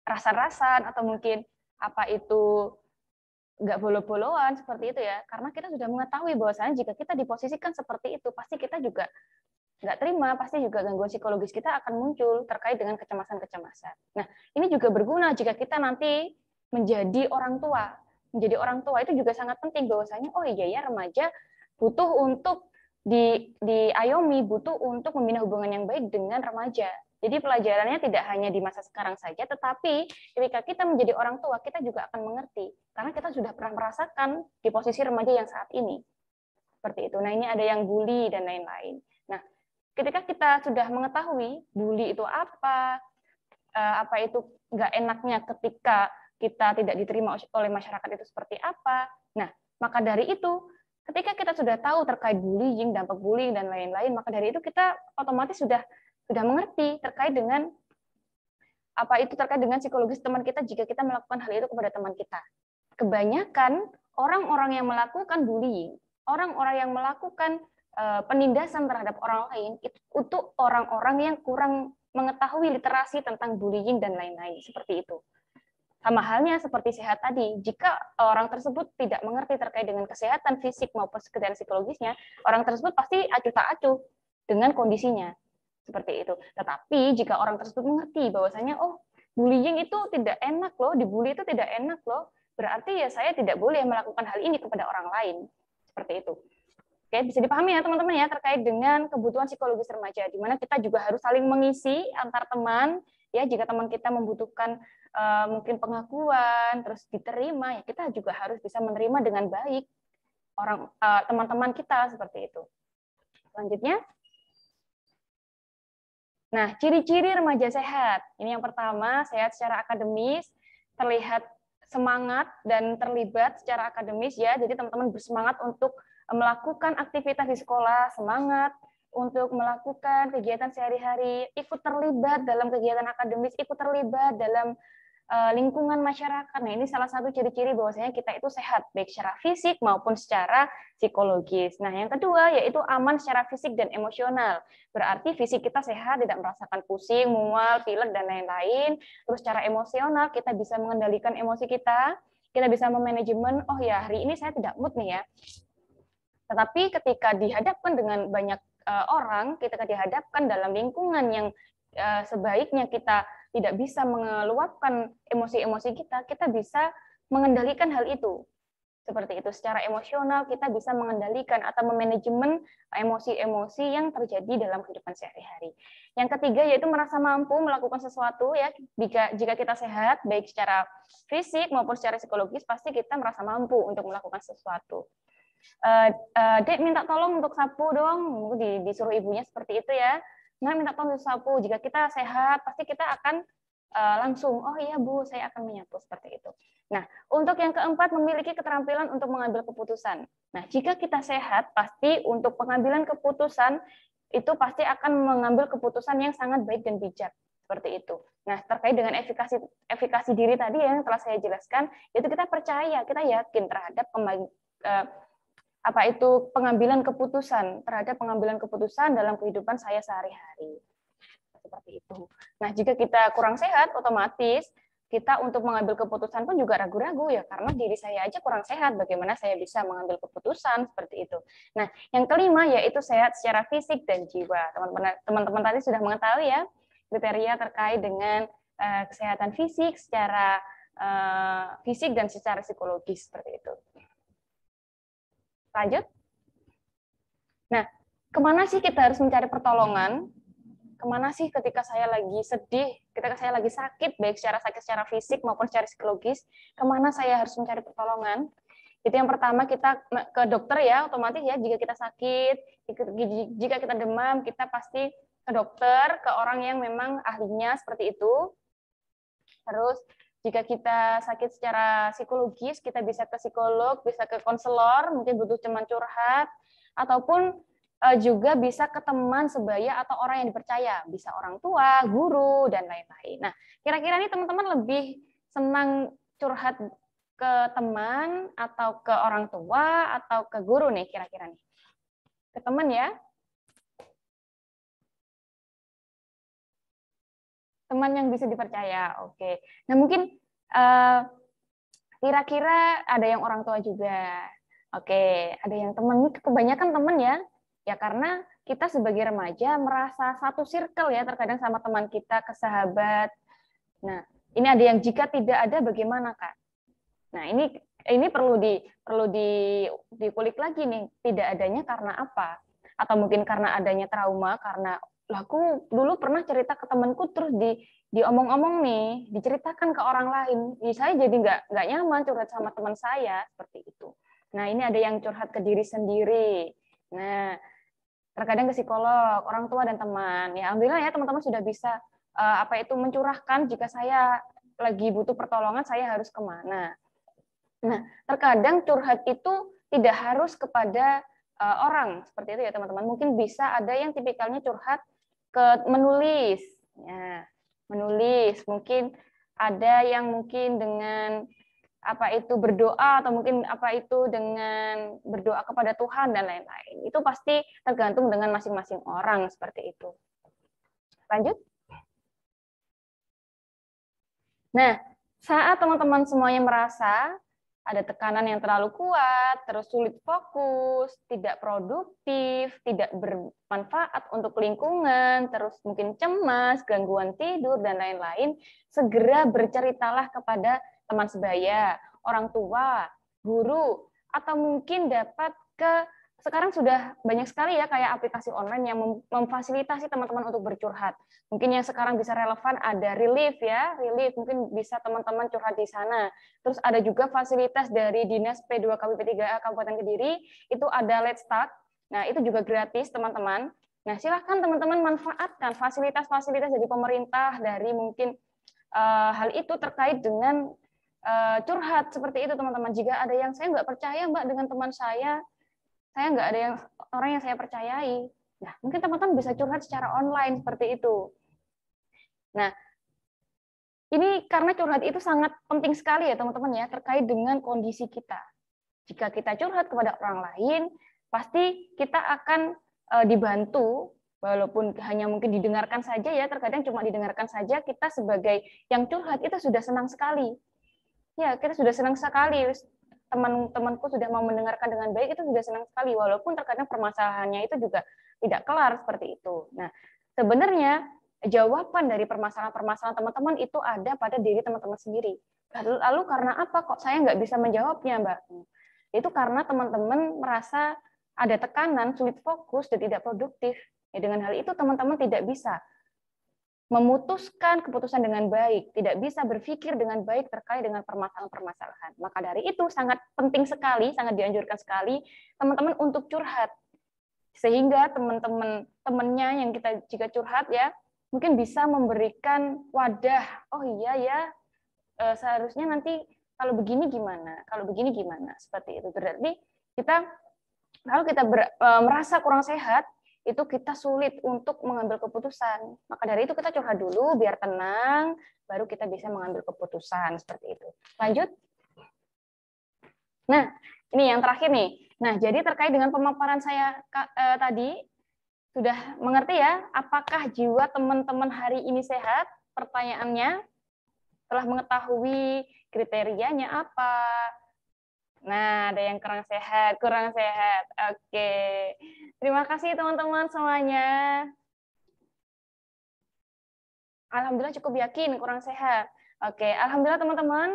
rasan-rasan atau mungkin apa itu nggak bolo-boloan seperti itu ya, karena kita sudah mengetahui bahwasanya jika kita diposisikan seperti itu pasti kita juga nggak terima, pasti juga gangguan psikologis kita akan muncul terkait dengan kecemasan-kecemasan. Nah, ini juga berguna jika kita nanti menjadi orang tua. Menjadi orang tua itu juga sangat penting bahwasanya iya ya remaja butuh untuk diayomi, butuh untuk membina hubungan yang baik dengan remaja. Jadi pelajarannya tidak hanya di masa sekarang saja, tetapi ketika kita menjadi orang tua, kita juga akan mengerti. Karena kita sudah pernah merasakan di posisi remaja yang saat ini. Seperti itu. Nah, ini ada yang bully dan lain-lain. Nah, ketika kita sudah mengetahui bully itu apa itu nggak enaknya ketika kita tidak diterima oleh masyarakat itu seperti apa. Nah, maka dari itu, ketika kita sudah tahu terkait bullying, dampak bullying dan lain-lain, maka dari itu kita otomatis sudah mengerti terkait dengan terkait dengan psikologis teman kita jika kita melakukan hal itu kepada teman kita. Kebanyakan orang-orang yang melakukan bullying, orang-orang yang melakukan penindasan terhadap orang lain itu orang-orang yang kurang mengetahui literasi tentang bullying dan lain-lain seperti itu. Sama halnya seperti sehat tadi, jika orang tersebut tidak mengerti terkait dengan kesehatan fisik maupun kesehatan psikologisnya, orang tersebut pasti acuh tak acuh dengan kondisinya. Seperti itu. Tetapi jika orang tersebut mengerti bahwasanya bullying itu tidak enak loh, dibully itu tidak enak loh, berarti ya saya tidak boleh melakukan hal ini kepada orang lain. Seperti itu. Oke, bisa dipahami ya teman-teman ya terkait dengan kebutuhan psikologis remaja, di mana kita juga harus saling mengisi antar teman. Ya, jika teman kita membutuhkan mungkin pengakuan, terus diterima, ya kita juga harus bisa menerima dengan baik teman-teman kita seperti itu. Selanjutnya, nah ciri-ciri remaja sehat. Ini yang pertama, sehat secara akademis, terlihat semangat dan terlibat secara akademis ya. Jadi teman-teman bersemangat untuk melakukan aktivitas di sekolah, semangat untuk melakukan kegiatan sehari-hari, ikut terlibat dalam kegiatan akademis, ikut terlibat dalam lingkungan masyarakat. Nah, ini salah satu ciri-ciri bahwasanya kita itu sehat, baik secara fisik maupun secara psikologis. Nah, yang kedua yaitu aman secara fisik dan emosional. Berarti fisik kita sehat, tidak merasakan pusing, mual, pilek, dan lain-lain. Terus secara emosional kita bisa mengendalikan emosi kita bisa memanajemen, hari ini saya tidak mood nih ya. Tetapi ketika dihadapkan dengan banyak orang, ketika dihadapkan dalam lingkungan yang sebaiknya kita tidak bisa mengeluapkan emosi-emosi kita bisa mengendalikan hal itu. Seperti itu, secara emosional kita bisa mengendalikan atau memanajemen emosi-emosi yang terjadi dalam kehidupan sehari-hari. Yang ketiga yaitu merasa mampu melakukan sesuatu ya. Jika kita sehat baik secara fisik maupun secara psikologis, pasti kita merasa mampu untuk melakukan sesuatu. Dek minta tolong untuk sapu dong, disuruh ibunya seperti itu ya. Nah, minta tolong untuk sapu. Jika kita sehat, pasti kita akan langsung, oh iya Bu, saya akan menyapu seperti itu. Nah, untuk yang keempat, memiliki keterampilan untuk mengambil keputusan. Nah, jika kita sehat, pasti untuk pengambilan keputusan itu pasti akan mengambil keputusan yang sangat baik dan bijak seperti itu. Nah, terkait dengan efikasi diri tadi yang telah saya jelaskan, itu kita percaya, kita yakin terhadap pengambilan keputusan dalam kehidupan saya sehari-hari. Seperti itu. Nah, jika kita kurang sehat, otomatis kita untuk mengambil keputusan pun juga ragu-ragu ya, karena diri saya aja kurang sehat, bagaimana saya bisa mengambil keputusan seperti itu. Nah, yang kelima yaitu sehat secara fisik dan jiwa. Teman-teman tadi sudah mengetahui ya kriteria terkait dengan kesehatan fisik secara fisik dan secara psikologis seperti itu. Lanjut. Nah, kemana sih kita harus mencari pertolongan? Kemana sih ketika saya lagi sedih, ketika saya lagi sakit, baik secara sakit secara fisik maupun secara psikologis, kemana saya harus mencari pertolongan? Itu yang pertama, kita ke dokter ya, otomatis ya, jika kita sakit, jika kita demam, kita pasti ke dokter, ke orang yang memang ahlinya seperti itu. Terus, jika kita sakit secara psikologis, kita bisa ke psikolog, bisa ke konselor, mungkin butuh teman curhat, ataupun juga bisa ke teman sebaya atau orang yang dipercaya, bisa orang tua, guru, dan lain-lain. Nah, kira-kira ini teman-teman lebih senang curhat ke teman atau ke orang tua atau ke guru nih kira-kira nih? Ke teman ya? Teman yang bisa dipercaya, oke. Nah, mungkin kira-kira ada yang orang tua juga. Oke, ada yang teman, kebanyakan teman ya. Ya karena kita sebagai remaja merasa satu circle ya terkadang sama teman kita, ke sahabat. Nah, ini ada yang jika tidak ada bagaimana, Kak? Nah, ini perlu dikulik lagi nih, tidak adanya karena apa? Atau mungkin karena adanya trauma, karena aku dulu pernah cerita ke temanku terus diomong-omong nih, diceritakan ke orang lain. Saya jadi nggak nyaman curhat sama teman saya seperti itu. Nah, ini ada yang curhat ke diri sendiri. Nah, terkadang ke psikolog, orang tua dan teman. Ya, alhamdulillah ya teman-teman sudah bisa mencurahkan jika saya lagi butuh pertolongan saya harus kemana. Nah, terkadang curhat itu tidak harus kepada orang seperti itu ya teman-teman. Mungkin bisa ada yang tipikalnya curhat ke menulis, ya, menulis. Mungkin ada yang mungkin dengan berdoa atau mungkin dengan berdoa kepada Tuhan dan lain-lain. Itu pasti tergantung dengan masing-masing orang seperti itu. Lanjut. Nah, saat teman-teman semuanya merasa ada tekanan yang terlalu kuat, terus sulit fokus, tidak produktif, tidak bermanfaat untuk lingkungan, terus mungkin cemas, gangguan tidur, dan lain-lain, segera berceritalah kepada teman sebaya, orang tua, guru, atau mungkin dapat sekarang sudah banyak sekali ya kayak aplikasi online yang memfasilitasi teman-teman untuk bercurhat. Mungkin yang sekarang bisa relevan ada Relief ya, Relief mungkin bisa teman-teman curhat di sana. Terus ada juga fasilitas dari Dinas P2KB P3A Kabupaten Kediri, itu ada Let's Talk. Nah, itu juga gratis teman-teman. Nah, silakan teman-teman manfaatkan fasilitas-fasilitas dari pemerintah, dari mungkin hal itu terkait dengan curhat seperti itu teman-teman. Jika ada yang saya nggak percaya Mbak dengan teman saya nggak ada orang yang saya percayai. Nah, mungkin teman-teman bisa curhat secara online seperti itu. Nah, ini karena curhat itu sangat penting sekali ya teman-teman ya, terkait dengan kondisi kita. Jika kita curhat kepada orang lain, pasti kita akan dibantu, walaupun hanya mungkin didengarkan saja ya, terkadang cuma didengarkan saja, kita sebagai yang curhat itu sudah senang sekali. Ya, kita sudah senang sekali. Teman-temanku sudah mau mendengarkan dengan baik, itu sudah senang sekali, walaupun terkadang permasalahannya itu juga tidak kelar seperti itu. Nah, sebenarnya jawaban dari permasalahan-permasalahan teman-teman itu ada pada diri teman-teman sendiri. Lalu karena apa kok saya nggak bisa menjawabnya, Mbak? Itu karena teman-teman merasa ada tekanan, sulit fokus, dan tidak produktif. Ya, dengan hal itu teman-teman tidak bisa memutuskan keputusan dengan baik, tidak bisa berpikir dengan baik terkait dengan permasalahan-permasalahan. Maka dari itu sangat penting sekali, sangat dianjurkan sekali teman-teman untuk curhat. Sehingga teman-teman temannya yang kita jika curhat ya, mungkin bisa memberikan wadah, oh iya ya, seharusnya nanti kalau begini gimana, kalau begini gimana, seperti itu. Berarti kita kalau kita merasa kurang sehat, itu kita sulit untuk mengambil keputusan. Maka dari itu kita curhat dulu biar tenang, baru kita bisa mengambil keputusan seperti itu. Lanjut. Nah, ini yang terakhir nih. Nah, jadi terkait dengan pemaparan saya tadi, sudah mengerti ya, apakah jiwa teman-teman hari ini sehat? Pertanyaannya, telah mengetahui kriterianya apa? Nah, ada yang kurang sehat, kurang sehat. Oke. Terima kasih teman-teman semuanya. Alhamdulillah cukup yakin kurang sehat. Oke, alhamdulillah teman-teman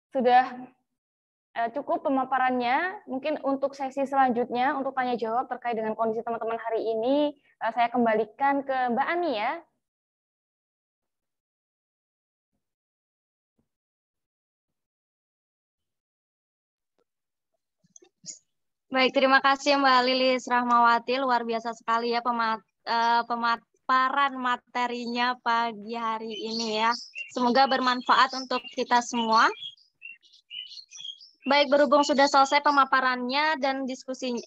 sudah cukup pemaparannya. Mungkin untuk sesi selanjutnya untuk tanya jawab terkait dengan kondisi teman-teman hari ini saya kembalikan ke Mbak Ani ya. Baik, terima kasih Mbak Lilis Rahmawati. Luar biasa sekali ya pemaparan materinya pagi hari ini ya. Semoga bermanfaat untuk kita semua. Baik, berhubung sudah selesai pemaparannya dan diskusi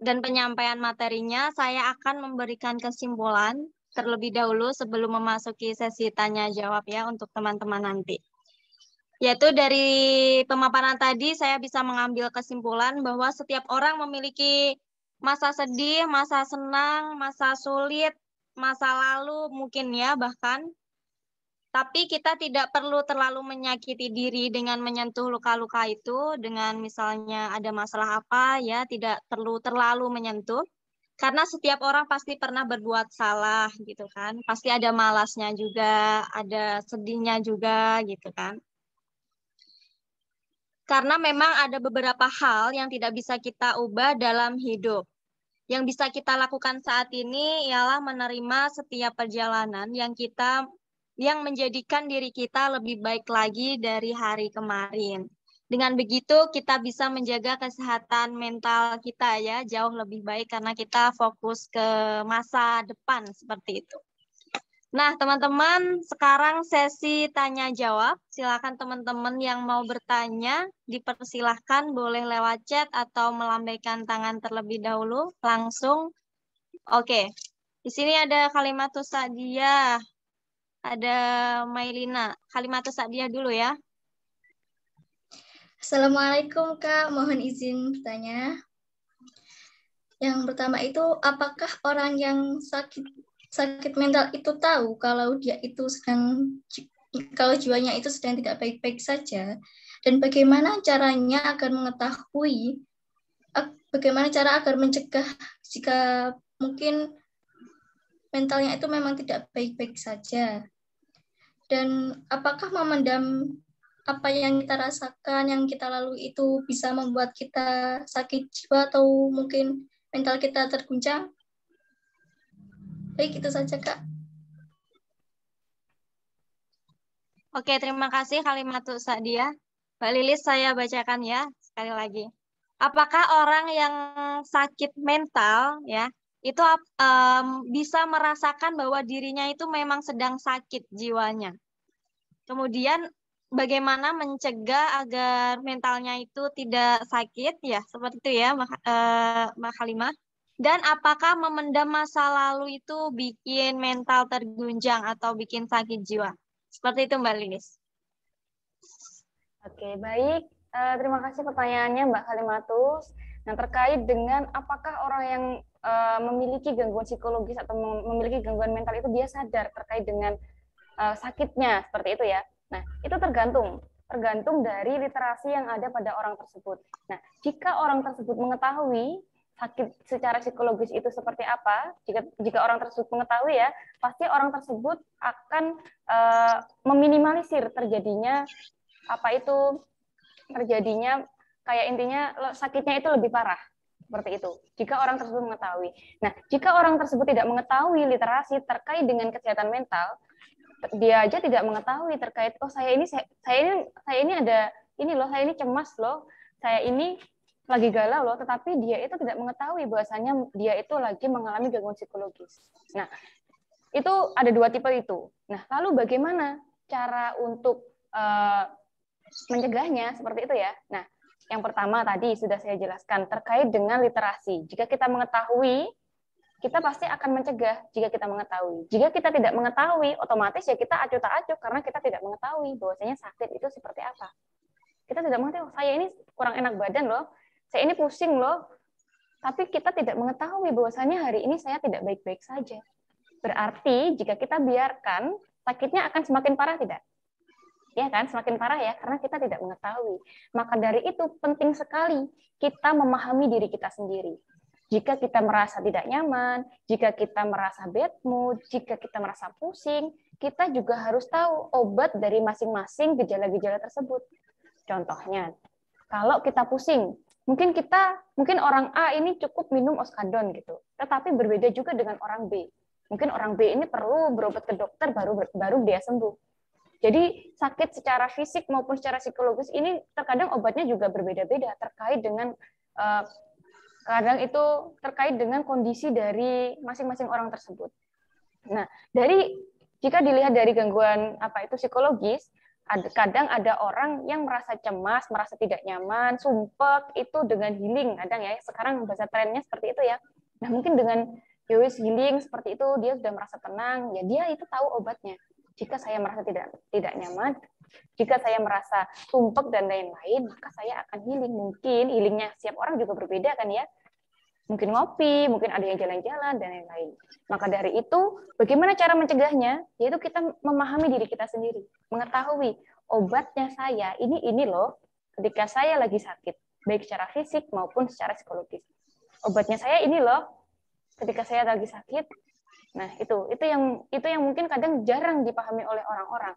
dan penyampaian materinya, saya akan memberikan kesimpulan terlebih dahulu sebelum memasuki sesi tanya jawab ya untuk teman-teman nanti. Yaitu dari pemaparan tadi saya bisa mengambil kesimpulan bahwa setiap orang memiliki masa sedih, masa senang, masa sulit, masa lalu mungkin ya bahkan. Tapi kita tidak perlu terlalu menyakiti diri dengan menyentuh luka-luka itu, dengan misalnya ada masalah apa ya, tidak perlu terlalu menyentuh. Karena setiap orang pasti pernah berbuat salah gitu kan. Pasti ada malasnya juga, ada sedihnya juga gitu kan. Karena memang ada beberapa hal yang tidak bisa kita ubah dalam hidup. Yang bisa kita lakukan saat ini ialah menerima setiap perjalanan yang menjadikan diri kita lebih baik lagi dari hari kemarin. Dengan begitu kita bisa menjaga kesehatan mental kita ya jauh lebih baik karena kita fokus ke masa depan seperti itu. Nah, teman-teman, sekarang sesi tanya jawab. Silakan teman-teman yang mau bertanya, dipersilahkan boleh lewat chat atau melambaikan tangan terlebih dahulu langsung. Oke. Di sini ada Kalimatus Sa'diyah. Ada Mailina. Kalimatus Sa'diyah dulu ya. Assalamualaikum Kak, mohon izin bertanya. Yang pertama itu, apakah orang yang sakit mental itu tahu kalau kalau jiwanya itu sedang tidak baik-baik saja, dan bagaimana caranya agar mengetahui, bagaimana cara agar mencegah jika mungkin mentalnya itu memang tidak baik-baik saja, dan apakah memendam apa yang kita rasakan, yang kita lalui itu bisa membuat kita sakit jiwa atau mungkin mental kita terguncang? Baik, itu saja, Kak. Oke, terima kasih Kalimatus Sa'diyah. Mbak Lilis, saya bacakan ya, sekali lagi. Apakah orang yang sakit mental, ya, itu bisa merasakan bahwa dirinya itu memang sedang sakit jiwanya? Kemudian, bagaimana mencegah agar mentalnya itu tidak sakit, ya, seperti itu ya, Mbak Halimah. Dan apakah memendam masa lalu itu bikin mental terguncang atau bikin sakit jiwa? Seperti itu Mbak Lilis. Oke, baik. Terima kasih pertanyaannya Mbak Kalimatus. Nah, terkait dengan apakah orang yang memiliki gangguan psikologis atau memiliki gangguan mental itu dia sadar terkait dengan sakitnya, seperti itu ya. Nah, itu tergantung dari literasi yang ada pada orang tersebut. Nah, jika orang tersebut mengetahui sakit secara psikologis itu seperti apa, jika orang tersebut mengetahui ya, pasti orang tersebut akan meminimalisir terjadinya apa itu terjadinya kayak intinya sakitnya itu lebih parah. Seperti itu, jika orang tersebut mengetahui. Nah, jika orang tersebut tidak mengetahui literasi terkait dengan kesehatan mental, dia aja tidak mengetahui terkait, oh saya ini ada ini loh, saya ini cemas loh, saya ini lagi galau loh, tetapi dia itu tidak mengetahui bahwasanya dia itu lagi mengalami gangguan psikologis. Nah, itu ada dua tipe itu. Nah, lalu bagaimana cara untuk mencegahnya seperti itu ya? Nah, yang pertama tadi sudah saya jelaskan terkait dengan literasi. Jika kita mengetahui, kita pasti akan mencegah jika kita mengetahui. Jika kita tidak mengetahui, otomatis ya kita acuh tak acuh karena kita tidak mengetahui bahwasanya sakit itu seperti apa. Kita tidak mengetahui, saya ini kurang enak badan loh, saya ini pusing loh. Tapi kita tidak mengetahui bahwasanya hari ini saya tidak baik-baik saja. Berarti jika kita biarkan, sakitnya akan semakin parah tidak? Ya kan, semakin parah ya, karena kita tidak mengetahui. Maka dari itu penting sekali kita memahami diri kita sendiri. Jika kita merasa tidak nyaman, jika kita merasa bad mood, jika kita merasa pusing, kita juga harus tahu obat dari masing-masing gejala-gejala tersebut. Contohnya, kalau kita pusing, mungkin orang A ini cukup minum Oskadon gitu, tetapi berbeda juga dengan orang B. Mungkin orang B ini perlu berobat ke dokter baru dia sembuh. Jadi sakit secara fisik maupun secara psikologis ini terkadang obatnya juga berbeda-beda terkait dengan kadang itu terkait dengan kondisi dari masing-masing orang tersebut. Nah, jika dilihat dari gangguan psikologis, kadang ada orang yang merasa cemas, merasa tidak nyaman, sumpek itu dengan healing kadang ya. Sekarang bahasa trennya seperti itu ya. Nah, mungkin dengan healing seperti itu dia sudah merasa tenang, ya dia itu tahu obatnya. Jika saya merasa tidak nyaman, jika saya merasa sumpek dan lain-lain, maka saya akan healing. Mungkin healingnya setiap orang juga berbeda kan ya. Mungkin ngopi, mungkin ada yang jalan-jalan, dan lain-lain. Maka dari itu, bagaimana cara mencegahnya? Yaitu kita memahami diri kita sendiri. Mengetahui, obatnya saya, ini loh, ketika saya lagi sakit, baik secara fisik maupun secara psikologis. Obatnya saya ini loh, ketika saya lagi sakit. Nah, itu yang mungkin kadang jarang dipahami oleh orang-orang.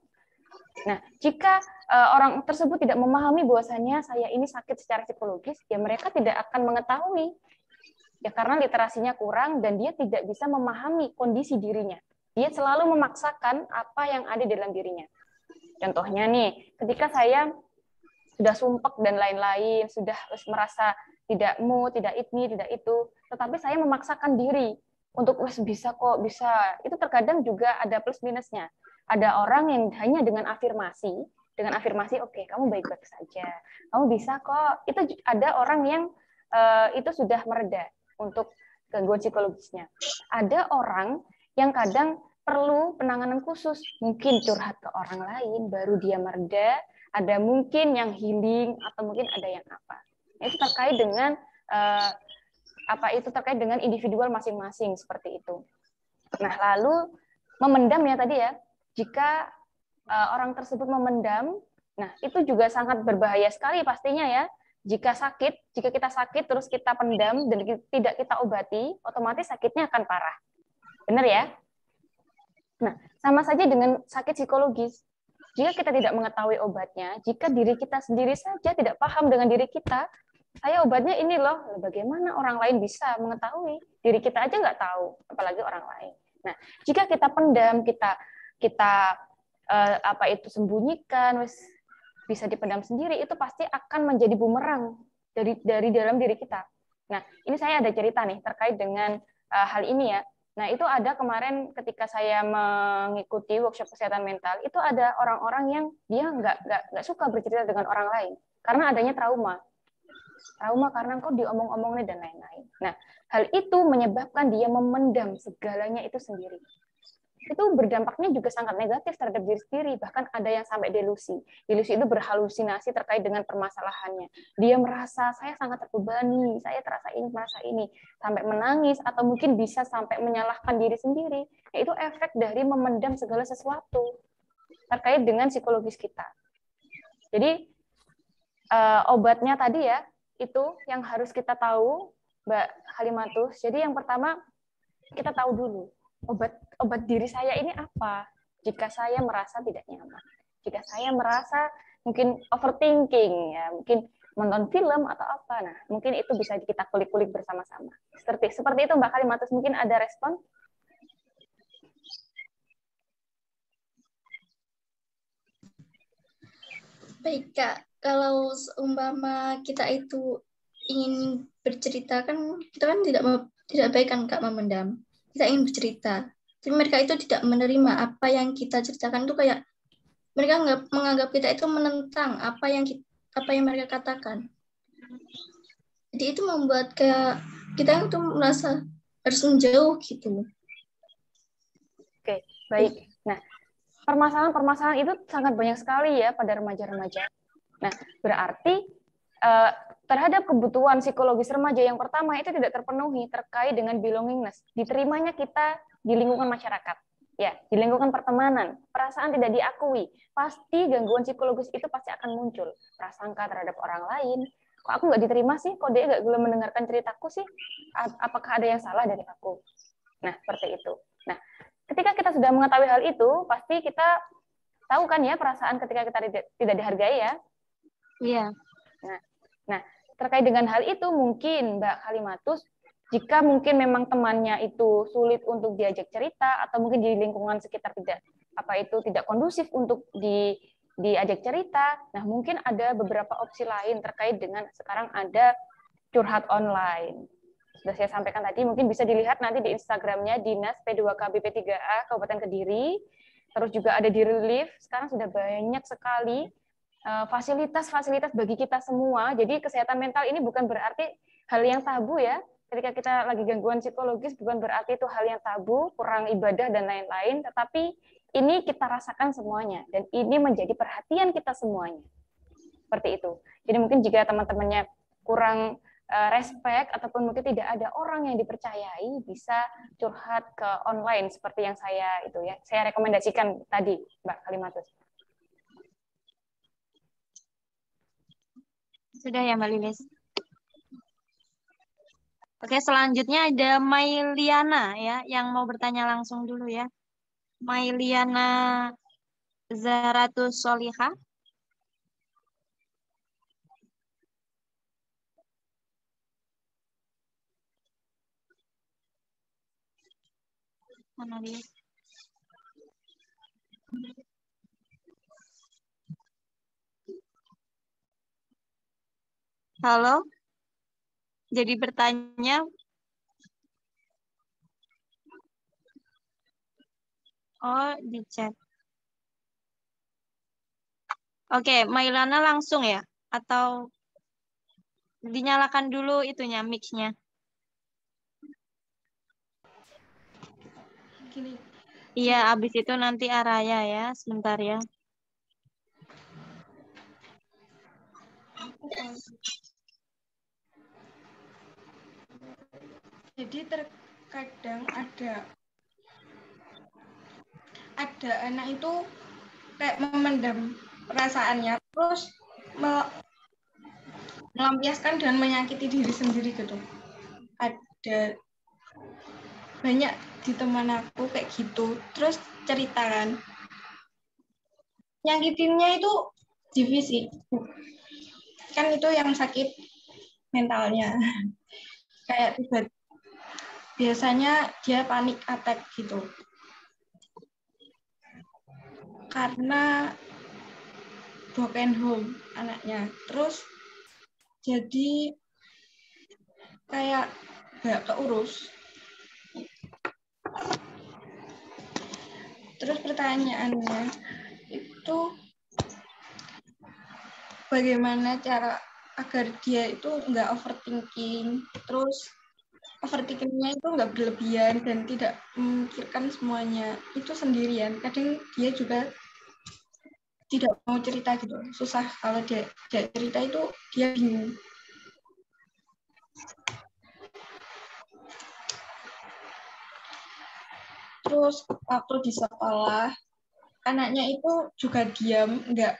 Nah, jika orang tersebut tidak memahami bahwasanya saya ini sakit secara psikologis, ya mereka tidak akan mengetahui. Ya karena literasinya kurang dan dia tidak bisa memahami kondisi dirinya. Dia selalu memaksakan apa yang ada dalam dirinya. Contohnya nih, ketika saya sudah sumpek dan lain-lain, sudah merasa tidak mood, tidak ini, tidak itu, tetapi saya memaksakan diri untuk bisa kok, bisa. Itu terkadang juga ada plus minusnya. Ada orang yang hanya dengan afirmasi, oke, kamu baik-baik saja, kamu bisa kok. Itu ada orang yang itu sudah mereda untuk gangguan psikologisnya. Ada orang yang kadang perlu penanganan khusus, mungkin curhat ke orang lain, baru dia mereda. Ada mungkin yang healing, atau mungkin ada yang apa. Itu terkait dengan terkait dengan individual masing-masing seperti itu. Nah, lalu memendam ya tadi ya. Jika orang tersebut memendam, nah itu juga sangat berbahaya sekali pastinya ya. Jika kita sakit terus kita pendam dan tidak kita obati, otomatis sakitnya akan parah. Benar ya? Nah, sama saja dengan sakit psikologis. Jika kita tidak mengetahui obatnya, jika diri kita sendiri saja tidak paham dengan diri kita, saya obatnya ini loh, bagaimana orang lain bisa mengetahui? Diri kita aja nggak tahu, apalagi orang lain. Nah, jika kita pendam, kita sembunyikan, bisa dipendam sendiri, itu pasti akan menjadi bumerang dari dalam diri kita. Nah, ini saya ada cerita nih terkait dengan hal ini ya. Nah, itu ada kemarin ketika saya mengikuti workshop kesehatan mental, itu ada orang-orang yang dia nggak suka bercerita dengan orang lain karena adanya trauma karena kok diomong-omongnya dan lain-lain. Nah, hal itu menyebabkan dia memendam segalanya itu sendiri. Itu berdampaknya juga sangat negatif terhadap diri sendiri, bahkan ada yang sampai delusi. Delusi itu berhalusinasi terkait dengan permasalahannya. Dia merasa saya sangat terbebani, saya merasa ini, sampai menangis atau mungkin bisa sampai menyalahkan diri sendiri. Itu efek dari memendam segala sesuatu terkait dengan psikologis kita. Jadi obatnya tadi ya, itu yang harus kita tahu, Mbak Halimatus. Jadi yang pertama, kita tahu dulu, obat diri saya ini apa? Jika saya merasa tidak nyaman, jika saya merasa mungkin overthinking ya, mungkin nonton film atau apa. Nah, mungkin itu bisa kita kulik-kulik bersama-sama. Seperti itu Mbak Kalimatus, mungkin ada respon? Baik Kak, kalau seumpama kita itu ingin bercerita kan kita kan tidak baik kan Kak memendam. Kita ingin bercerita, tapi mereka itu tidak menerima apa yang kita ceritakan, itu kayak mereka menganggap kita itu menentang apa yang mereka katakan. Jadi itu membuat kayak kita itu merasa harus menjauh gitu. Oke, baik. Nah, permasalahan-permasalahan itu sangat banyak sekali ya pada remaja-remaja. Nah, berarti terhadap kebutuhan psikologis remaja yang pertama itu tidak terpenuhi terkait dengan belongingness, diterimanya kita di lingkungan masyarakat, ya, di lingkungan pertemanan, perasaan tidak diakui, pasti gangguan psikologis itu pasti akan muncul, prasangka terhadap orang lain, kok aku nggak diterima sih, kok dia nggak belum mendengarkan ceritaku sih, apakah ada yang salah dari aku? Nah, seperti itu. Nah, ketika kita sudah mengetahui hal itu, pasti kita tahu kan ya perasaan ketika kita tidak dihargai ya. Iya. Nah, terkait dengan hal itu mungkin Mbak Kalimatus, jika mungkin memang temannya itu sulit untuk diajak cerita atau mungkin di lingkungan sekitar tidak kondusif untuk diajak cerita, nah mungkin ada beberapa opsi lain terkait dengan sekarang ada curhat online. Sudah saya sampaikan tadi, mungkin bisa dilihat nanti di Instagramnya Dinas P2KBP3A Kabupaten Kediri, terus juga ada di Relief, sekarang sudah banyak sekali fasilitas-fasilitas bagi kita semua. Jadi kesehatan mental ini bukan berarti hal yang tabu ya. Ketika kita lagi gangguan psikologis bukan berarti itu hal yang tabu, kurang ibadah dan lain-lain, tetapi ini kita rasakan semuanya dan ini menjadi perhatian kita semuanya. Seperti itu. Jadi mungkin jika teman-temannya kurang respect ataupun mungkin tidak ada orang yang dipercayai, bisa curhat ke online seperti yang saya rekomendasikan tadi, Mbak Kalimatus. Sudah ya Mbak Lilis. Oke, selanjutnya ada Mailiana ya, yang mau bertanya langsung dulu ya. Mailiana Zaratus Soliha. Mana dia? Halo? Jadi bertanya. Oh, di chat. Oke, Mailana langsung ya? Atau dinyalakan dulu itunya, mic-nya? Iya, habis itu nanti Araya ya, sebentar ya. Jadi terkadang ada anak itu kayak memendam perasaannya, terus melampiaskan dan menyakiti diri sendiri gitu. Ada banyak di teman aku kayak gitu, terus cerita kan, nyakitinnya itu di fisik, kan itu yang sakit mentalnya. Kayak biasanya dia panik attack gitu, karena broken home anaknya, terus jadi kayak gak keurus. Terus pertanyaannya itu bagaimana cara agar dia itu nggak overthinking, terus overthinkingnya itu nggak berlebihan dan tidak memikirkan semuanya itu sendirian. Kadang dia juga tidak mau cerita gitu, susah kalau dia cerita itu dia bingung. Terus waktu di sekolah anaknya itu juga diam, nggak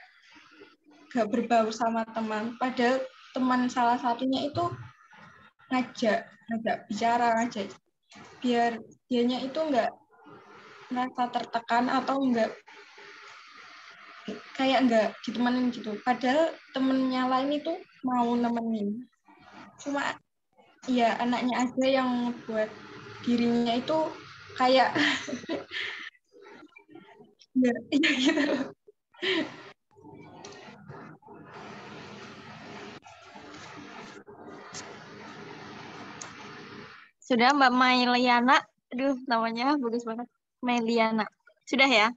berbaur sama teman, padahal teman salah satunya itu ngajak bicara, ngajak biar dianya itu nggak merasa tertekan atau nggak kayak nggak ditemenin gitu. Padahal temennya lain itu mau nemenin. Cuma ya anaknya aja yang buat dirinya itu kayak ya, ya gitu loh. Sudah Mbak Mailiana, aduh namanya bagus banget, Mailiana. Sudah ya?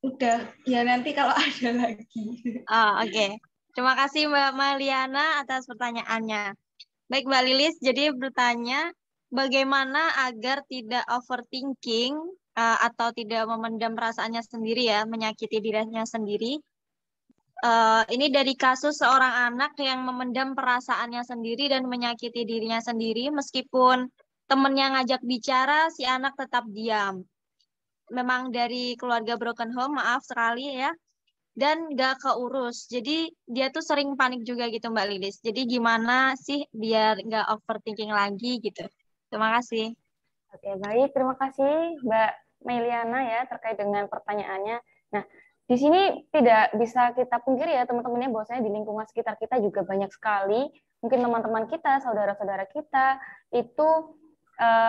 Udah, ya nanti kalau ada lagi. Oke. Terima kasih Mbak Mailiana atas pertanyaannya. Baik Mbak Lilis, jadi bertanya bagaimana agar tidak overthinking atau tidak memendam perasaannya sendiri ya, menyakiti dirinya sendiri. Ini dari kasus seorang anak yang memendam perasaannya sendiri dan menyakiti dirinya sendiri, meskipun temennya ngajak bicara, si anak tetap diam. Memang dari keluarga broken home, maaf sekali ya, dan gak keurus. Jadi dia tuh sering panik juga gitu Mbak Lilis. Jadi gimana sih biar gak overthinking lagi gitu. Terima kasih. Oke, baik. Terima kasih Mbak Meliana ya terkait dengan pertanyaannya. Nah, di sini tidak bisa kita pungkiri ya teman-temannya bahwasanya di lingkungan sekitar kita juga banyak sekali mungkin teman-teman kita, saudara-saudara kita itu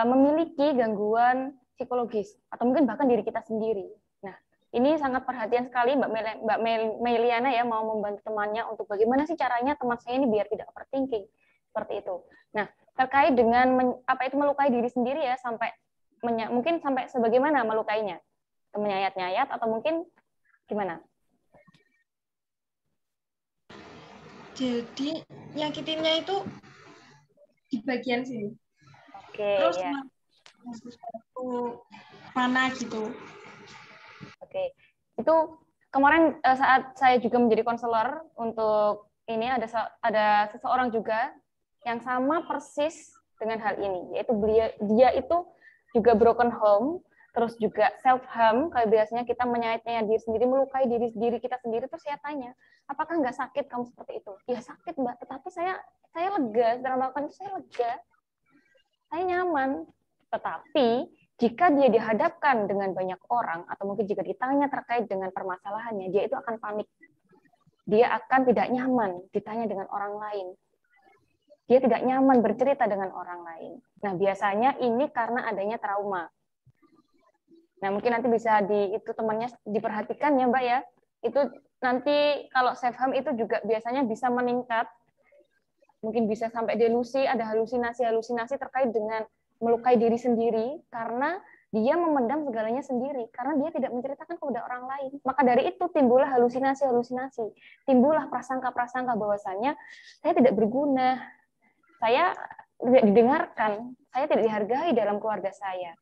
memiliki gangguan psikologis atau mungkin bahkan diri kita sendiri. Nah, ini sangat perhatian sekali Mbak Meliana ya mau membantu temannya untuk bagaimana sih caranya teman saya ini biar tidak overthinking seperti itu. Nah, terkait dengan apa itu melukai diri sendiri ya sampai mungkin sampai sebagaimana melukainya, menyayat-nyayat atau mungkin gimana? Jadi nyakitinnya itu di bagian sini. Oke, terus ya. Mana gitu. Oke, itu kemarin saat saya juga menjadi konselor untuk ini ada seseorang juga yang sama persis dengan hal ini, yaitu dia itu juga broken home, terus juga self harm, kayak biasanya kita menyayat-nyayat diri sendiri, melukai diri kita sendiri. Terus saya tanya, apakah nggak sakit kamu seperti itu? Ya sakit Mbak, tetapi saya lega, setelah melakukan itu saya lega, saya nyaman. Tetapi jika dia dihadapkan dengan banyak orang atau mungkin jika ditanya terkait dengan permasalahannya, dia itu akan panik. Dia akan tidak nyaman ditanya dengan orang lain. Dia tidak nyaman bercerita dengan orang lain. Nah, biasanya ini karena adanya trauma. Nah, mungkin nanti bisa itu temannya diperhatikan ya, Mbak ya. Itu nanti kalau self harm itu juga biasanya bisa meningkat. Mungkin bisa sampai delusi, ada halusinasi-halusinasi terkait dengan melukai diri sendiri karena dia memendam segalanya sendiri, karena dia tidak menceritakan kepada orang lain. Maka dari itu timbullah halusinasi-halusinasi, timbullah prasangka-prasangka bahwasannya saya tidak berguna, saya tidak didengarkan, saya tidak dihargai dalam keluarga saya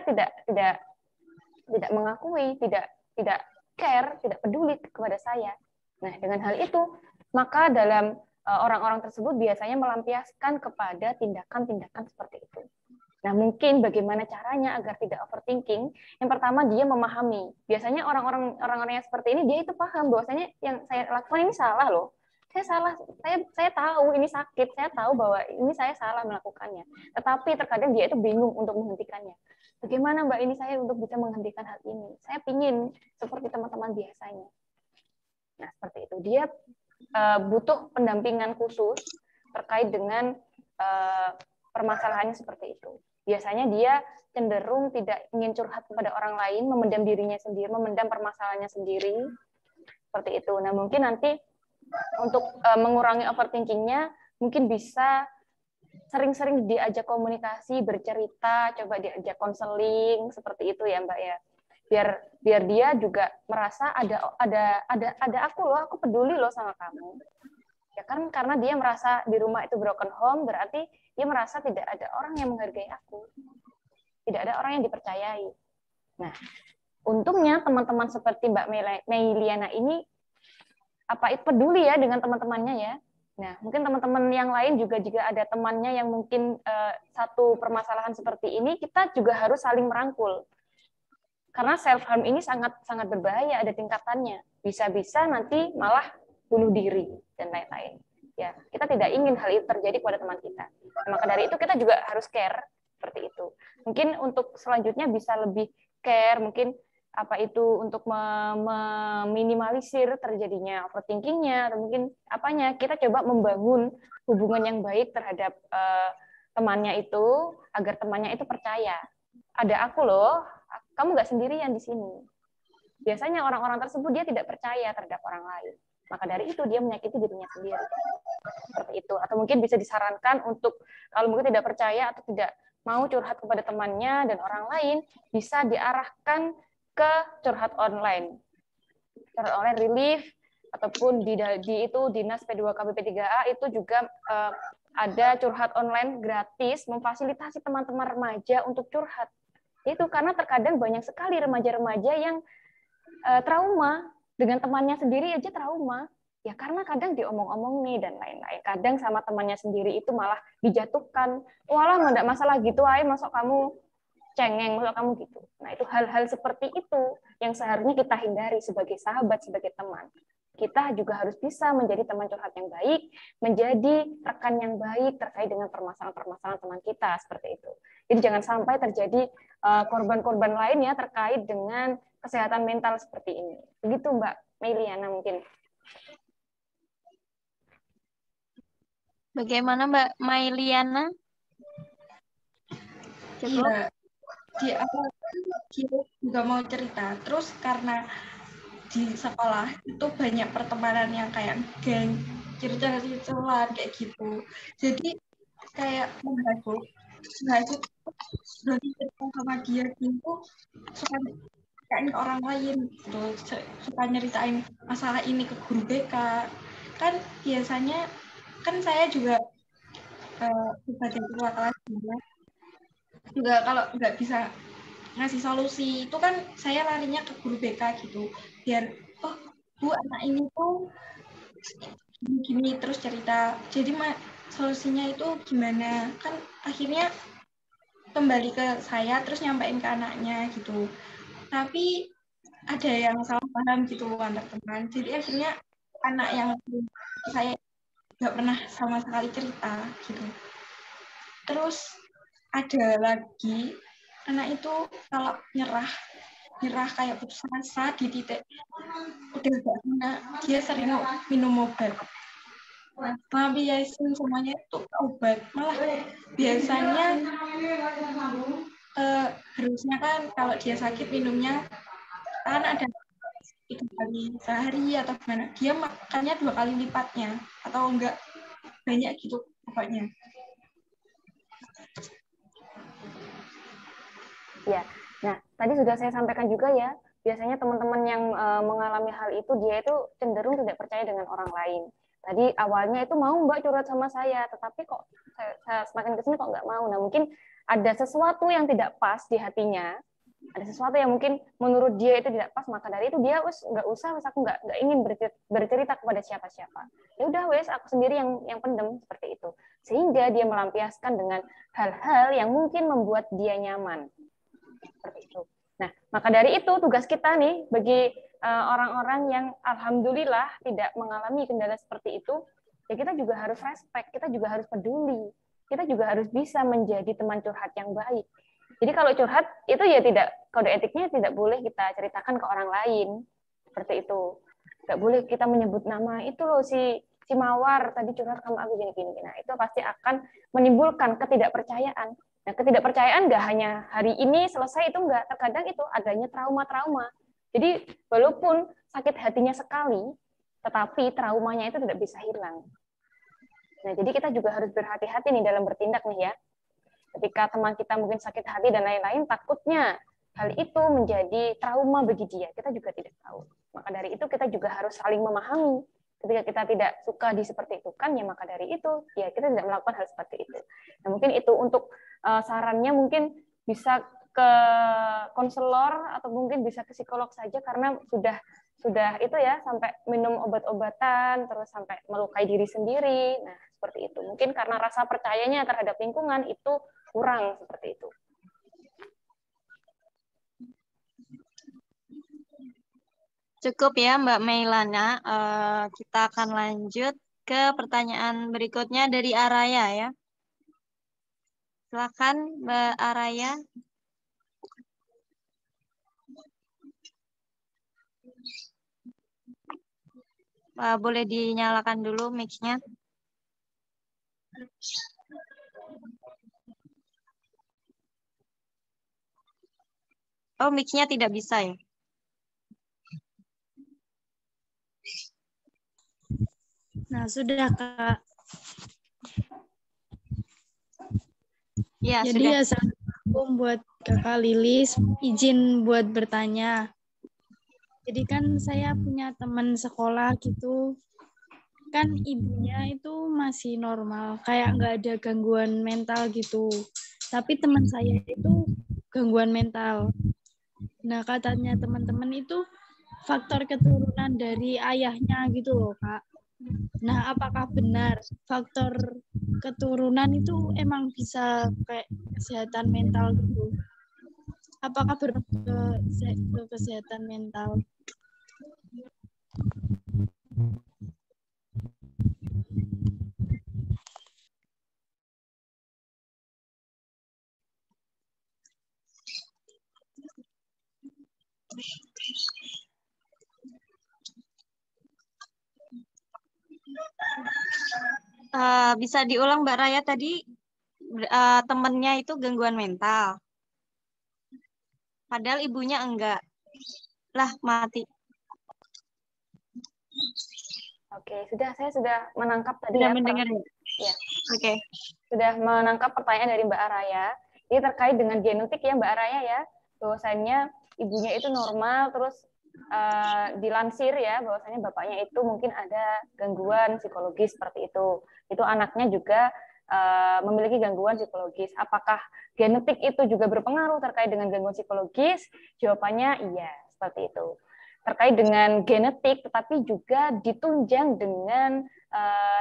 tidak mengakui, tidak care, tidak peduli kepada saya. Nah, dengan hal itu, maka dalam orang-orang tersebut biasanya melampiaskan kepada tindakan-tindakan seperti itu. Nah, mungkin bagaimana caranya agar tidak overthinking? Yang pertama, dia memahami. Biasanya orang-orang yang seperti ini, dia itu paham bahwasanya yang saya lakukan ini salah loh. Saya salah, saya tahu ini sakit, saya tahu bahwa ini saya salah melakukannya. Tetapi terkadang dia itu bingung untuk menghentikannya. Bagaimana Mbak ini saya untuk bisa menghentikan hal ini? Saya pingin seperti teman-teman biasanya. Nah, seperti itu. Dia butuh pendampingan khusus terkait dengan permasalahannya seperti itu. Biasanya dia cenderung tidak ingin curhat kepada orang lain, memendam dirinya sendiri, memendam permasalahannya sendiri, seperti itu. Nah, mungkin nanti untuk mengurangi overthinkingnya, mungkin bisa sering-sering diajak komunikasi, bercerita, coba diajak konseling, seperti itu ya Mbak ya. Biar dia juga merasa ada aku loh, aku peduli loh sama kamu. Ya kan karena dia merasa di rumah itu broken home, berarti dia merasa tidak ada orang yang menghargai aku. Tidak ada orang yang dipercayai. Nah, untungnya teman-teman seperti Mbak Meiliana ini itu peduli ya dengan teman-temannya ya. Nah, mungkin teman-teman yang lain juga jika ada temannya yang mungkin satu permasalahan seperti ini, kita juga harus saling merangkul. Karena self harm ini sangat berbahaya, ada tingkatannya. Bisa-bisa nanti malah bunuh diri dan lain-lain. Ya, kita tidak ingin hal itu terjadi kepada teman kita. Nah, maka dari itu kita juga harus care seperti itu. Mungkin untuk selanjutnya bisa lebih care, mungkin untuk meminimalisir terjadinya overthinkingnya, atau mungkin apanya, kita coba membangun hubungan yang baik terhadap temannya itu, agar temannya itu percaya, ada aku loh, kamu nggak sendirian di sini. Biasanya orang-orang tersebut dia tidak percaya terhadap orang lain, maka dari itu dia menyakiti dirinya sendiri. Seperti itu. Atau mungkin bisa disarankan untuk kalau mungkin tidak percaya atau tidak mau curhat kepada temannya dan orang lain, bisa diarahkan ke curhat online. Curhat online relief, ataupun di itu Dinas P2KBP3A itu juga ada curhat online gratis, memfasilitasi teman-teman remaja untuk curhat. Itu karena terkadang banyak sekali remaja-remaja yang trauma, dengan temannya sendiri aja trauma. Ya karena kadang diomong-omong nih dan lain-lain. Kadang sama temannya sendiri itu malah dijatuhkan. Walah, enggak masalah gitu, ay, masuk kamu cengeng, masuk kamu gitu. Nah, itu hal-hal seperti itu yang seharusnya kita hindari sebagai sahabat, sebagai teman. Kita juga harus bisa menjadi teman curhat yang baik, menjadi rekan yang baik terkait dengan permasalahan-permasalahan teman kita, seperti itu. Jadi jangan sampai terjadi korban-korban lainnya terkait dengan kesehatan mental seperti ini. Begitu Mbak Meiliana mungkin. Bagaimana Mbak Mailiana? Cukup? Iya, di awal dia juga mau cerita. Terus karena di sekolah itu banyak pertemanan yang kayak geng, circle-circlean kayak gitu. Jadi kayak menghasut berarti cerita sama dia gitu suka nyeritain ke orang lain gitu, suka nyeritain masalah ini ke guru BK. Kan biasanya kan saya juga sebagai ketua kelas juga kalau nggak bisa ngasih solusi itu kan saya larinya ke guru BK gitu, biar oh Bu anak ini tuh gini terus cerita, jadi solusinya itu gimana, kan akhirnya kembali ke saya terus nyampein ke anaknya gitu. Tapi ada yang salah paham gitu antar teman, jadi akhirnya anak yang saya nggak pernah sama sekali cerita gitu. Terus ada lagi anak itu kalau nyerah kayak putus asa di titik udah gak kena, dia sering minum obat, biasin semuanya itu obat. Malah biasanya harusnya kan kalau dia sakit minumnya kan ada 3 kali sehari atau gimana, dia makannya 2 kali lipatnya atau enggak banyak gitu pokoknya. Ya, nah tadi sudah saya sampaikan juga ya, biasanya teman-teman yang mengalami hal itu dia itu cenderung tidak percaya dengan orang lain. Tadi awalnya itu mau Mbak curhat sama saya, tetapi kok saya semakin kesini kok nggak mau. Nah mungkin ada sesuatu yang tidak pas di hatinya, ada sesuatu yang mungkin menurut dia itu tidak pas, maka dari itu dia nggak usah, aku nggak ingin bercerita kepada siapa-siapa. Ya udah aku sendiri yang pendem, seperti itu. Sehingga dia melampiaskan dengan hal-hal yang mungkin membuat dia nyaman. Seperti itu. Nah, maka dari itu tugas kita nih bagi orang-orang yang alhamdulillah tidak mengalami kendala seperti itu, ya kita juga harus respect, kita juga harus peduli, kita juga harus bisa menjadi teman curhat yang baik. Jadi kalau curhat itu ya tidak, kode etiknya tidak boleh kita ceritakan ke orang lain, seperti itu. Nggak boleh kita menyebut nama, itu loh si Mawar tadi curhat sama aku gini-gini. Nah, itu pasti akan menimbulkan ketidakpercayaan. Nah, ketidakpercayaan nggak hanya hari ini selesai, itu nggak. Terkadang itu adanya trauma-trauma. Jadi walaupun sakit hatinya sekali, tetapi traumanya itu tidak bisa hilang. Nah, jadi kita juga harus berhati-hati nih dalam bertindak nih ya. Ketika teman kita mungkin sakit hati dan lain-lain, takutnya hal itu menjadi trauma bagi dia. Kita juga tidak tahu. Maka dari itu kita juga harus saling memahami. Ketika kita tidak suka seperti itu kan, ya maka dari itu ya kita tidak melakukan hal seperti itu. Nah, mungkin itu untuk sarannya mungkin bisa ke konselor atau mungkin bisa ke psikolog saja, karena sudah itu ya sampai minum obat-obatan terus sampai melukai diri sendiri. Nah, seperti itu. Mungkin karena rasa percayanya terhadap lingkungan itu kurang, seperti itu. Cukup ya Mbak Meilana. Kita akan lanjut ke pertanyaan berikutnya dari Araya ya. Silakan Mbak Araya. Boleh dinyalakan dulu mic-nya. Oh, mic-nya tidak bisa ya? Nah, sudah, Kak. Ya, Jadi sudah. assalamualaikum buat Kakak Lilis, izin buat bertanya. Jadi kan saya punya teman sekolah gitu, kan ibunya itu masih normal, kayak nggak ada gangguan mental gitu. Tapi teman saya itu gangguan mental. Nah, katanya teman-teman itu faktor keturunan dari ayahnya gitu loh, Kak. Nah, apakah benar faktor keturunan itu emang bisa kayak kesehatan mental gitu? Apakah berpengaruh ke kesehatan mental? Bisa diulang Mbak Raya tadi, temennya itu gangguan mental. Padahal ibunya enggak. Lah, mati. Oke, saya sudah menangkap tadi Sudah ya. mendengar ya? Ya. Oke. Sudah menangkap pertanyaan dari Mbak Araya. Ini terkait dengan genetik ya Mbak Araya ya. Bahwasannya ibunya itu normal, terus dilansir ya bahwasannya bapaknya itu mungkin ada gangguan psikologis seperti itu. Itu anaknya juga memiliki gangguan psikologis. Apakah genetik itu juga berpengaruh terkait dengan gangguan psikologis? Jawabannya iya, seperti itu. Terkait dengan genetik, tetapi juga ditunjang dengan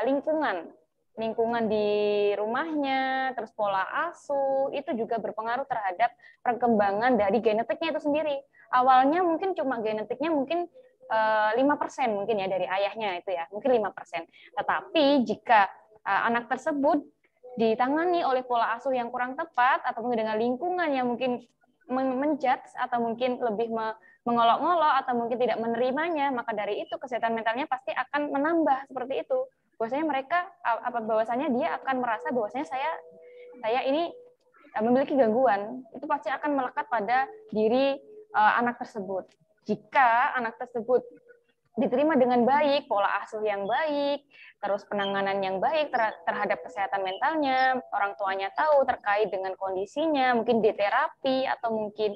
lingkungan di rumahnya, terus pola asuh, itu juga berpengaruh terhadap perkembangan dari genetiknya itu sendiri. Awalnya mungkin cuma genetiknya mungkin 5% mungkin ya dari ayahnya itu ya, mungkin 5%. Tetapi jika anak tersebut ditangani oleh pola asuh yang kurang tepat atau mungkin dengan lingkungan yang mungkin menjudge atau mungkin lebih mengolok-ngolok atau mungkin tidak menerimanya, maka dari itu kesehatan mentalnya pasti akan menambah seperti itu. Bahwasanya mereka bahwasanya dia akan merasa bahwasanya saya ini memiliki gangguan, itu pasti akan melekat pada diri anak tersebut. Jika anak tersebut diterima dengan baik, pola asuh yang baik, terus penanganan yang baik terhadap kesehatan mentalnya, orang tuanya tahu terkait dengan kondisinya, mungkin di terapi atau mungkin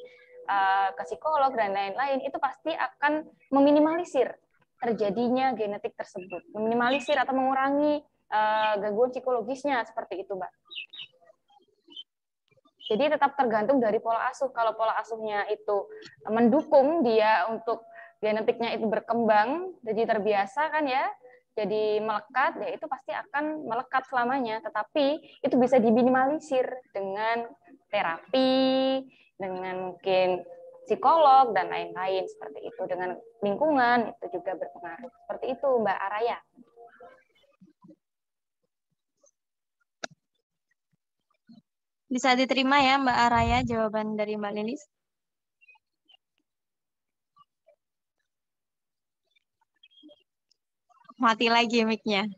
ke psikolog dan lain-lain, itu pasti akan meminimalisir terjadinya genetik tersebut, meminimalisir atau mengurangi gangguan psikologisnya seperti itu, Mbak. Jadi tetap tergantung dari pola asuh. Kalau pola asuhnya itu mendukung dia untuk genetiknya itu berkembang, jadi terbiasa kan ya, jadi melekat, ya itu pasti akan melekat selamanya. Tetapi itu bisa diminimalisir dengan terapi, dengan mungkin psikolog dan lain-lain seperti itu. Dengan lingkungan itu juga berpengaruh. Seperti itu, Mbak Araya. Bisa diterima ya Mbak Araya jawaban dari Mbak Lilis? Mati lagi mic-nya.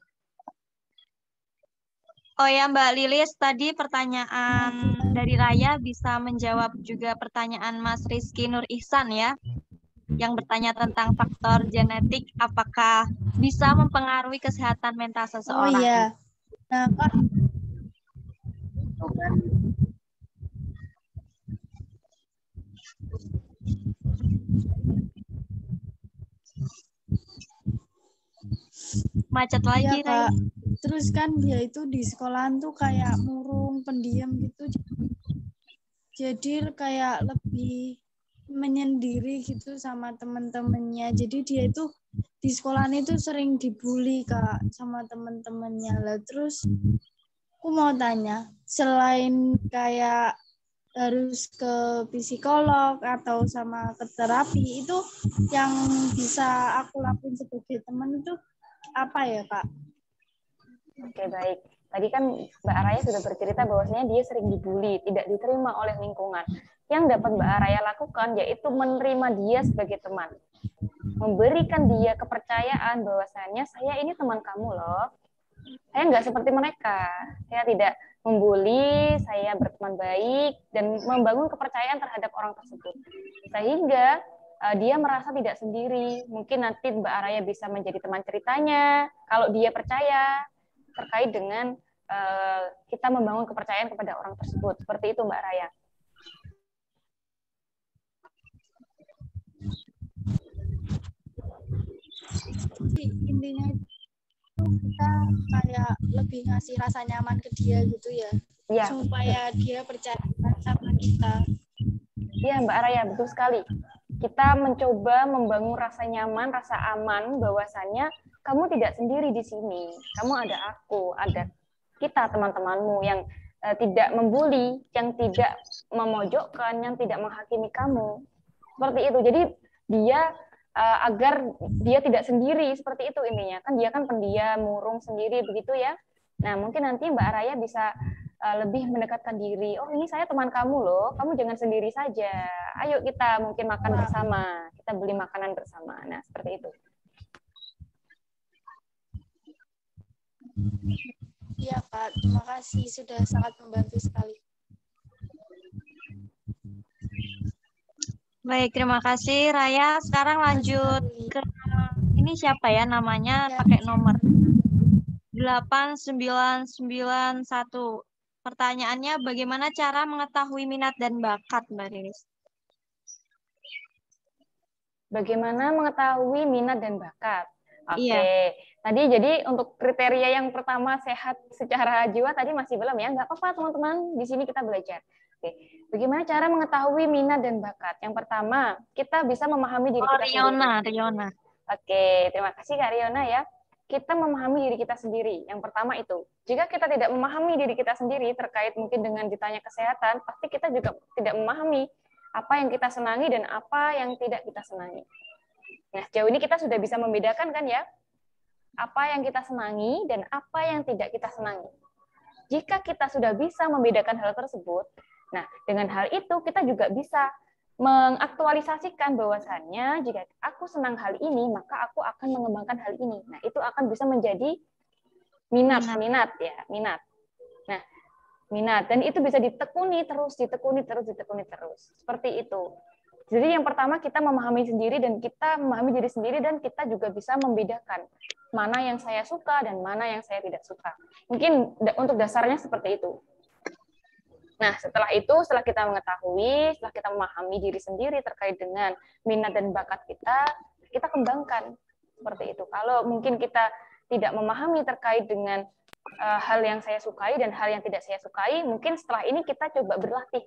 Oh ya Mbak Lilis, tadi pertanyaan dari Raya bisa menjawab juga pertanyaan Mas Rizky Nur Ihsan ya, yang bertanya tentang faktor genetik, apakah bisa mempengaruhi kesehatan mental seseorang. Oh iya, nah kan itu kan Macet lagi, ya, Kak. Terus kan dia itu di sekolahan tuh kayak murung, pendiam gitu. Jadi kayak lebih menyendiri gitu sama teman-temannya. Jadi dia itu di sekolahan itu sering dibully, Kak, sama teman-temannya. Lah terus aku mau tanya, selain kayak harus ke psikolog atau sama ke terapi, itu yang bisa aku lakuin sebagai teman itu apa ya, Kak? Oke, baik. Tadi kan Mbak Araya sudah bercerita bahwasanya dia sering dibully, tidak diterima oleh lingkungan. Yang dapat Mbak Araya lakukan yaitu menerima dia sebagai teman. memberikan dia kepercayaan bahwasannya saya ini teman kamu loh. Saya nggak seperti mereka. Saya tidak membuli, saya berteman baik, dan membangun kepercayaan terhadap orang tersebut. Sehingga dia merasa tidak sendiri. Mungkin nanti Mbak Araya bisa menjadi teman ceritanya, kalau dia percaya terkait dengan kita membangun kepercayaan kepada orang tersebut. Seperti itu Mbak Araya. Intinya kita kayak lebih ngasih rasa nyaman ke dia gitu ya, supaya dia percaya sama kita. Iya Mbak Araya, betul sekali. Kita mencoba membangun rasa nyaman, rasa aman, bahwasannya kamu tidak sendiri di sini. Kamu ada aku, ada kita teman-temanmu yang tidak membuli, yang tidak memojokkan, yang tidak menghakimi kamu. Seperti itu. Jadi dia agar dia tidak sendiri, seperti itu intinya. Kan dia kan pendiam, murung sendiri begitu ya. Nah, mungkin nanti Mbak Araya bisa lebih mendekatkan diri. Oh, ini saya teman kamu loh. Kamu jangan sendiri saja. Ayo kita mungkin makan bersama. Kita beli makanan bersama. Nah, seperti itu. Iya, Kak. Terima kasih. Sudah sangat membantu sekali. Baik, terima kasih Raya. Sekarang lanjut ke ini siapa ya namanya pakai nomor 8991. Pertanyaannya, bagaimana cara mengetahui minat dan bakat, Mbak Riris? Bagaimana mengetahui minat dan bakat? Oke. Iya. Tadi jadi untuk kriteria yang pertama sehat secara jiwa tadi masih belum ya. Nggak apa-apa teman-teman, di sini kita belajar. Oke. Bagaimana cara mengetahui minat dan bakat? Yang pertama, kita bisa memahami diri kita sendiri. Riona. Oke, terima kasih Kak Riona ya. Kita memahami diri kita sendiri. Yang pertama itu, jika kita tidak memahami diri kita sendiri terkait mungkin dengan ditanya kesehatan, pasti kita juga tidak memahami apa yang kita senangi dan apa yang tidak kita senangi. Nah, sejauh ini kita sudah bisa membedakan kan ya, apa yang kita senangi dan apa yang tidak kita senangi. Jika kita sudah bisa membedakan hal tersebut, nah dengan hal itu kita juga bisa mengaktualisasikan bahwasannya jika aku senang hal ini, maka aku akan mengembangkan hal ini. Nah, itu akan bisa menjadi minat. Nah, minat dan itu bisa ditekuni terus. Seperti itu. Jadi yang pertama kita memahami sendiri dan kita memahami diri sendiri dan kita juga bisa membedakan mana yang saya suka dan mana yang saya tidak suka. Mungkin untuk dasarnya seperti itu. Nah, setelah itu, setelah kita mengetahui, setelah kita memahami diri sendiri terkait dengan minat dan bakat kita kembangkan. Seperti itu. Kalau mungkin kita tidak memahami terkait dengan hal yang saya sukai dan hal yang tidak saya sukai, mungkin setelah ini kita coba berlatih.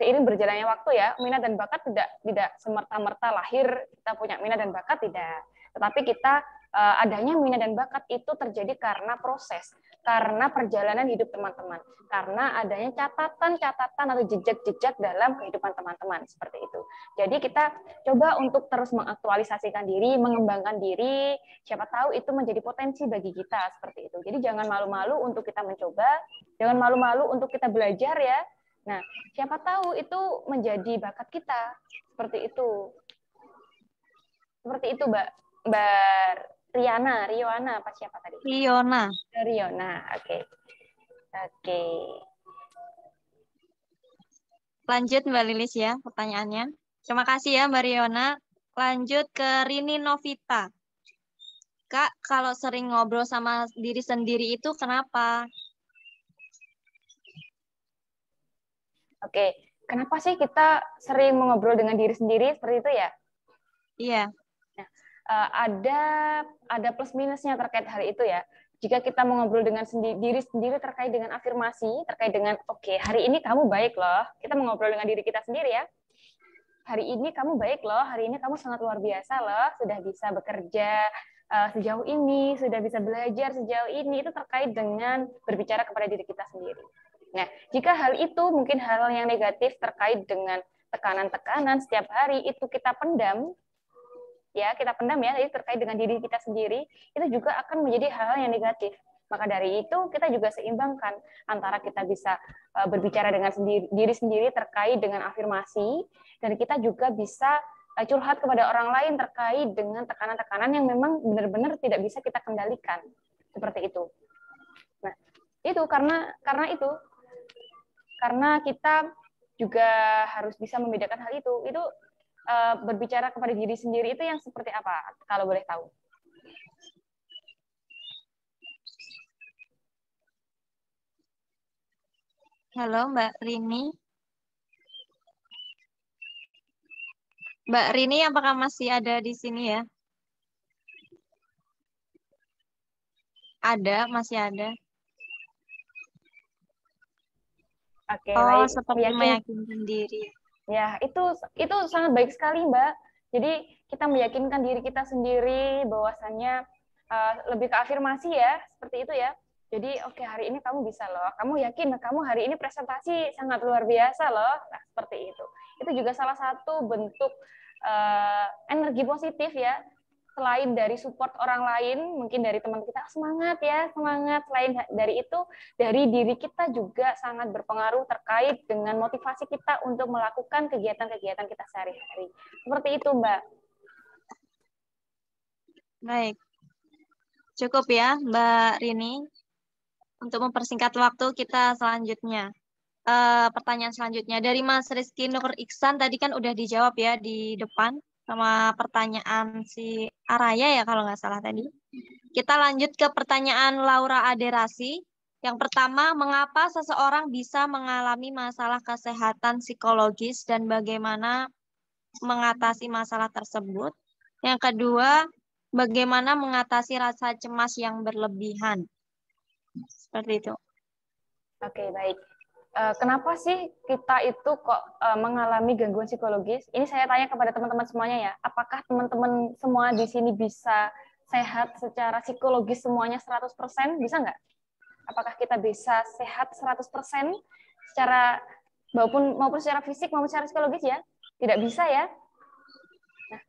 Seiring berjalannya waktu ya, minat dan bakat tidak semerta-merta lahir kita punya minat dan bakat, tidak. Tetapi kita adanya minat dan bakat itu terjadi karena proses, karena perjalanan hidup teman-teman, karena adanya catatan-catatan atau jejak-jejak dalam kehidupan teman-teman, seperti itu. Jadi kita coba untuk terus mengaktualisasikan diri, mengembangkan diri, siapa tahu itu menjadi potensi bagi kita, seperti itu. Jadi jangan malu-malu untuk kita mencoba, jangan malu-malu untuk kita belajar ya. Nah, siapa tahu itu menjadi bakat kita, seperti itu. Seperti itu, Mbak Riona apa siapa tadi? Riona, oke. Lanjut Mbak Lilis ya pertanyaannya. Terima kasih ya Mbak Riona. Lanjut ke Rini Novita. Kak, kalau sering ngobrol sama diri sendiri itu kenapa? Oke, kenapa sih kita sering mengobrol dengan diri sendiri seperti itu ya? Iya. Nah, ada plus minusnya terkait hal itu ya. Jika kita mengobrol dengan diri sendiri terkait dengan afirmasi, terkait dengan oke, hari ini kamu baik loh. Kita mengobrol dengan diri kita sendiri ya. Hari ini kamu baik loh, hari ini kamu sangat luar biasa loh, sudah bisa bekerja sejauh ini, sudah bisa belajar sejauh ini, itu terkait dengan berbicara kepada diri kita sendiri. Nah, jika hal itu mungkin hal yang negatif terkait dengan tekanan-tekanan setiap hari itu kita pendam ya, jadi terkait dengan diri kita sendiri, itu juga akan menjadi hal yang negatif. Maka dari itu kita juga seimbangkan antara kita bisa berbicara dengan diri sendiri terkait dengan afirmasi, dan kita juga bisa curhat kepada orang lain terkait dengan tekanan-tekanan yang memang benar-benar tidak bisa kita kendalikan. Seperti itu. Nah, itu karena kita juga harus bisa membedakan hal itu. Itu berbicara kepada diri sendiri itu yang seperti apa, kalau boleh tahu? Halo, Mbak Rini. Mbak Rini, apakah masih ada di sini ya? Ada, masih ada. Oke, Oh, baik. seperti meyakinkan diri. Ya, itu sangat baik sekali, Mbak. Jadi kita meyakinkan diri kita sendiri bahwasannya lebih ke afirmasi ya, seperti itu ya. Jadi oke, hari ini kamu bisa loh. Kamu yakin kamu hari ini presentasi sangat luar biasa loh. Nah, seperti itu. Itu juga salah satu bentuk energi positif ya. Selain dari support orang lain, mungkin dari teman kita, semangat ya, semangat. Selain dari itu, dari diri kita juga sangat berpengaruh terkait dengan motivasi kita untuk melakukan kegiatan-kegiatan kita sehari-hari. Seperti itu, Mbak. Baik. Cukup ya, Mbak Rini. Untuk mempersingkat waktu, kita selanjutnya. Pertanyaan selanjutnya. Dari Mas Rizky Nur Iksan, tadi kan udah dijawab ya di depan sama pertanyaan si Araya ya kalau nggak salah tadi. Kita lanjut ke pertanyaan Laura Aderasi. Yang pertama, mengapa seseorang bisa mengalami masalah kesehatan psikologis dan bagaimana mengatasi masalah tersebut? Yang kedua, bagaimana mengatasi rasa cemas yang berlebihan? Seperti itu. Oke, baik. Kenapa sih kita itu kok mengalami gangguan psikologis? Ini saya tanya kepada teman-teman semuanya ya. Apakah teman-teman semua di sini bisa sehat secara psikologis semuanya 100%? Bisa nggak? Apakah kita bisa sehat 100% secara maupun secara fisik maupun secara psikologis ya? Tidak bisa ya? Nah,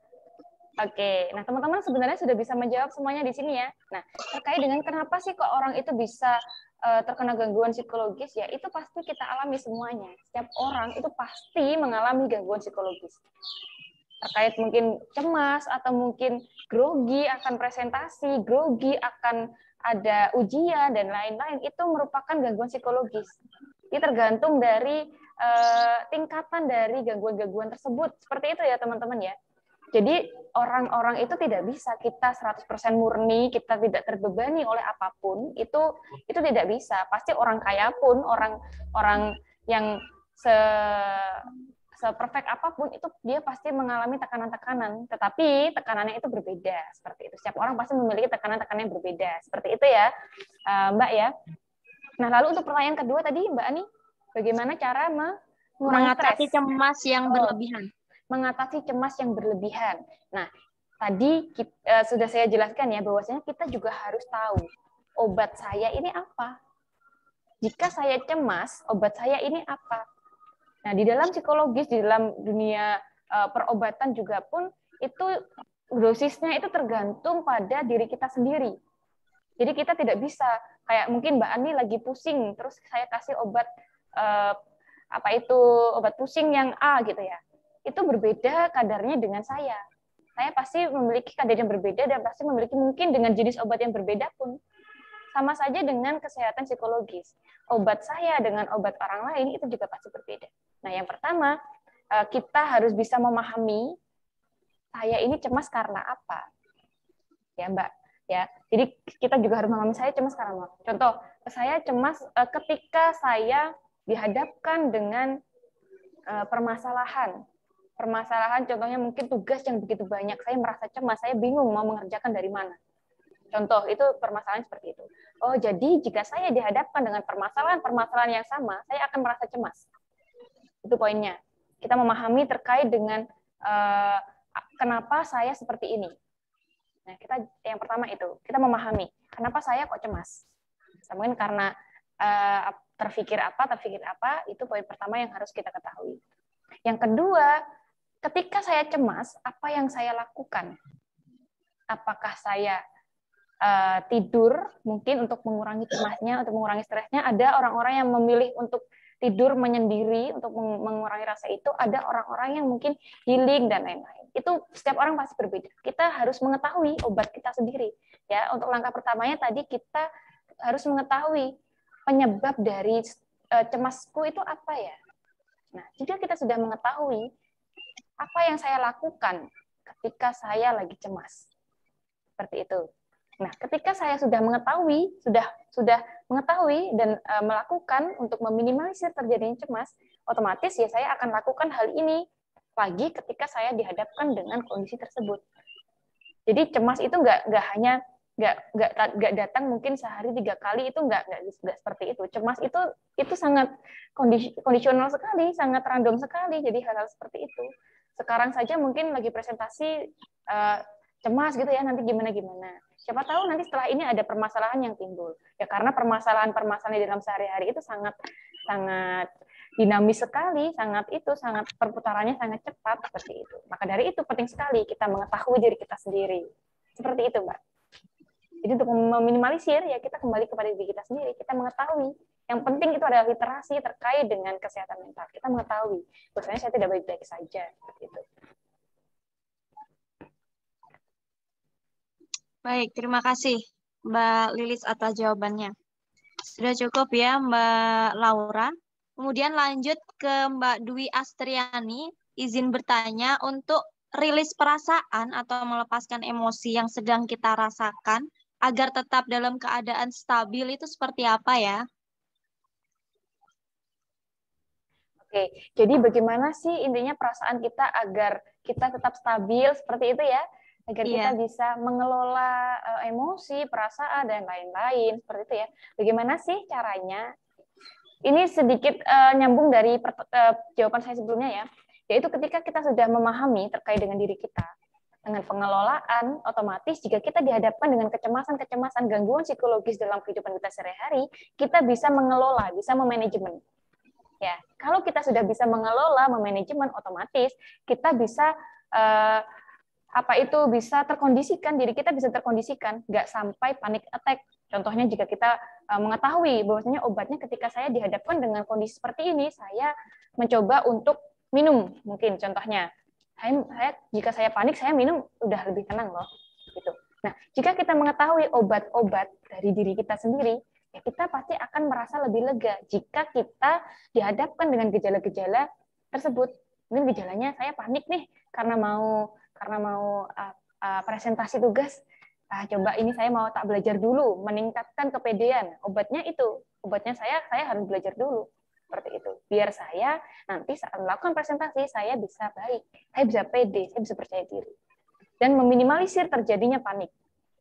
oke. Nah, teman-teman sebenarnya sudah bisa menjawab semuanya di sini ya. Nah, terkait dengan kenapa sih kok orang itu bisa terkena gangguan psikologis, ya itu pasti kita alami semuanya. Setiap orang itu pasti mengalami gangguan psikologis. Terkait mungkin cemas atau mungkin grogi akan presentasi, grogi akan ada ujian dan lain-lain, itu merupakan gangguan psikologis. Ini tergantung dari tingkatan dari gangguan-gangguan tersebut. Seperti itu ya teman-teman ya. Jadi orang-orang itu tidak bisa kita 100% murni, kita tidak terbebani oleh apapun, itu tidak bisa. Pasti orang kaya pun, orang yang se-perfect apapun, itu dia pasti mengalami tekanan-tekanan. Tetapi tekanannya itu berbeda, seperti itu. Setiap orang pasti memiliki tekanan-tekanan yang berbeda. Seperti itu ya, Mbak ya. Nah, lalu untuk pertanyaan kedua tadi, Mbak Ani, bagaimana cara mengatasi cemas yang berlebihan? Mengatasi cemas yang berlebihan. Nah, tadi sudah saya jelaskan ya, bahwasanya kita juga harus tahu obat saya ini apa. Jika saya cemas, obat saya ini apa. Nah, di dalam psikologis, di dalam dunia perobatan juga pun, itu dosisnya itu tergantung pada diri kita sendiri. Jadi kita tidak bisa, kayak mungkin Mbak Ani lagi pusing, terus saya kasih obat, obat pusing yang A gitu ya. Itu berbeda kadarnya dengan saya. Saya pasti memiliki kadar yang berbeda dan pasti memiliki mungkin dengan jenis obat yang berbeda pun. Sama saja dengan kesehatan psikologis. Obat saya dengan obat orang lain itu juga pasti berbeda. Nah, yang pertama, kita harus bisa memahami saya ini cemas karena apa. Ya, Mbak. Ya. Jadi kita juga harus memahami saya cemas karena apa. Contoh, saya cemas ketika saya dihadapkan dengan permasalahan contohnya mungkin tugas yang begitu banyak, saya merasa cemas, saya bingung mau mengerjakan dari mana. Contoh, itu permasalahan seperti itu. Oh, jadi jika saya dihadapkan dengan permasalahan yang sama, saya akan merasa cemas. Itu poinnya. Kita memahami terkait dengan kenapa saya seperti ini. Nah, yang pertama itu, kita memahami kenapa saya kok cemas. Mungkin karena terpikir apa, itu poin pertama yang harus kita ketahui. Yang kedua, ketika saya cemas, apa yang saya lakukan? Apakah saya tidur, mungkin untuk mengurangi cemasnya, untuk mengurangi stresnya? Ada orang-orang yang memilih untuk tidur menyendiri untuk mengurangi rasa itu, ada orang-orang yang mungkin healing dan lain-lain. Itu setiap orang pasti berbeda. Kita harus mengetahui obat kita sendiri. Ya, untuk langkah pertamanya tadi kita harus mengetahui penyebab dari cemasku itu apa ya. Nah, jika kita sudah mengetahui apa yang saya lakukan ketika saya lagi cemas, seperti itu. Nah, ketika saya sudah mengetahui dan melakukan untuk meminimalisir terjadinya cemas, otomatis ya saya akan lakukan hal ini lagi ketika saya dihadapkan dengan kondisi tersebut. Jadi cemas itu nggak datang mungkin sehari 3 kali, itu nggak seperti itu. Cemas itu sangat kondisional sekali, sangat random sekali. Jadi hal-hal seperti itu. Sekarang saja mungkin lagi presentasi cemas gitu ya, nanti gimana. Siapa tahu nanti setelah ini ada permasalahan yang timbul. Ya karena permasalahan di dalam sehari-hari itu sangat dinamis sekali, sangat perputarannya sangat cepat seperti itu. Maka dari itu penting sekali kita mengetahui diri kita sendiri. Seperti itu, Mbak. Jadi untuk meminimalisir ya kita kembali kepada diri kita sendiri, kita mengetahui. Yang penting itu adalah literasi terkait dengan kesehatan mental. Kita mengetahui bahwasanya saya tidak baik-baik saja seperti itu. Baik, terima kasih Mbak Lilis atas jawabannya. Sudah cukup ya Mbak Laura. Kemudian lanjut ke Mbak Dwi Astriani, izin bertanya untuk rilis perasaan atau melepaskan emosi yang sedang kita rasakan agar tetap dalam keadaan stabil itu seperti apa ya? Oke, jadi bagaimana sih intinya perasaan kita agar kita tetap stabil seperti itu ya? Agar kita bisa mengelola emosi, perasaan, dan lain-lain, seperti itu ya. Bagaimana sih caranya? Ini sedikit nyambung dari jawaban saya sebelumnya ya, yaitu ketika kita sudah memahami terkait dengan diri kita, dengan pengelolaan, otomatis jika kita dihadapkan dengan kecemasan, gangguan psikologis dalam kehidupan kita sehari-hari, kita bisa mengelola, bisa memanajemen. Ya, kalau kita sudah bisa mengelola, memanajemen, otomatis kita bisa bisa terkondisikan, diri kita bisa terkondisikan, nggak sampai panic attack. Contohnya jika kita mengetahui bahwasanya obatnya ketika saya dihadapkan dengan kondisi seperti ini, saya mencoba untuk minum, mungkin contohnya. Jika saya panik, saya minum udah lebih tenang loh. Gitu. Nah, jika kita mengetahui obat-obat dari diri kita sendiri, ya kita pasti akan merasa lebih lega jika kita dihadapkan dengan gejala-gejala tersebut. Mungkin gejalanya saya panik nih karena mau presentasi tugas. Coba ini saya mau tak belajar dulu, meningkatkan kepedean. Obatnya saya harus belajar dulu. Seperti itu. Biar saya nanti saat melakukan presentasi, saya bisa baik, saya bisa pede, saya bisa percaya diri. Dan meminimalisir terjadinya panik.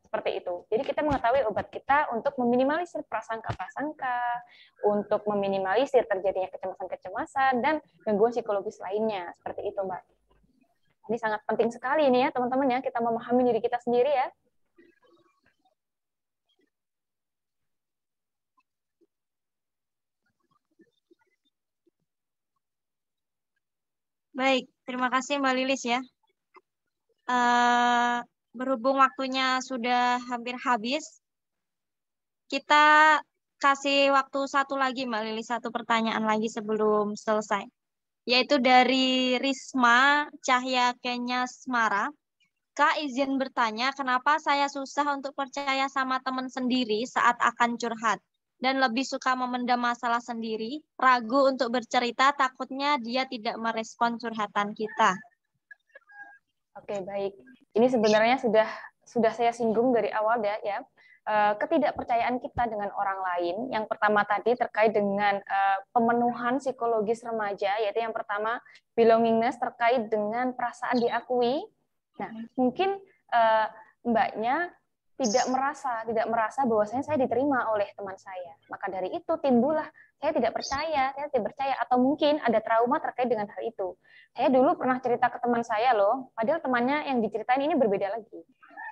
Seperti itu. Jadi kita mengetahui obat kita untuk meminimalisir prasangka-prasangka, untuk meminimalisir terjadinya kecemasan-kecemasan, dan gangguan psikologis lainnya. Seperti itu, Mbak. Ini sangat penting sekali ini ya, teman-teman ya, kita memahami diri kita sendiri ya. Baik, terima kasih Mbak Lilis ya. Berhubung waktunya sudah hampir habis, kita kasih waktu satu lagi Mbak Lilis, satu pertanyaan lagi sebelum selesai. Yaitu dari Risma Cahya Kenya Smara. Kak, izin bertanya, kenapa saya susah untuk percaya sama teman sendiri saat akan curhat? Dan lebih suka memendam masalah sendiri, ragu untuk bercerita, takutnya dia tidak merespon curhatan kita. Oke, baik. Ini sebenarnya sudah saya singgung dari awal ya. Ketidakpercayaan kita dengan orang lain. Yang pertama tadi terkait dengan pemenuhan psikologis remaja, yaitu yang pertama belongingness terkait dengan perasaan diakui. Nah, mungkin mbaknya tidak merasa bahwasanya saya diterima oleh teman saya. Maka dari itu timbullah saya tidak percaya, atau mungkin ada trauma terkait dengan hal itu. Saya dulu pernah cerita ke teman saya loh, padahal temannya yang diceritain ini berbeda lagi.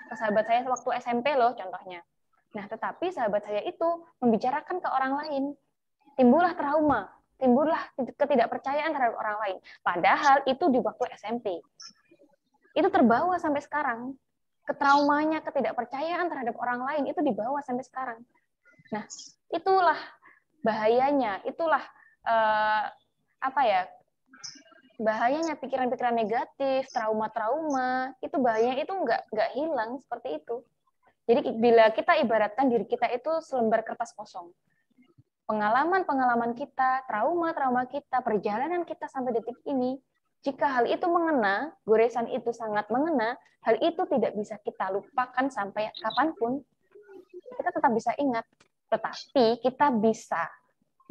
Ke sahabat saya waktu SMP loh contohnya. Nah, tetapi sahabat saya itu membicarakan ke orang lain. Timbullah trauma, timbullah ketidakpercayaan terhadap orang lain. Padahal itu di waktu SMP. Itu terbawa sampai sekarang. Ketraumanya, ketidakpercayaan terhadap orang lain itu dibawa sampai sekarang. Nah, itulah bahayanya, itulah apa ya, bahayanya pikiran-pikiran negatif, trauma-trauma, itu bahayanya itu nggak hilang seperti itu. Jadi bila kita ibaratkan diri kita itu selembar kertas kosong, pengalaman-pengalaman kita, trauma-trauma kita, perjalanan kita sampai detik ini, jika hal itu mengena, goresan itu sangat mengena, hal itu tidak bisa kita lupakan sampai kapanpun. Kita tetap bisa ingat, tetapi kita bisa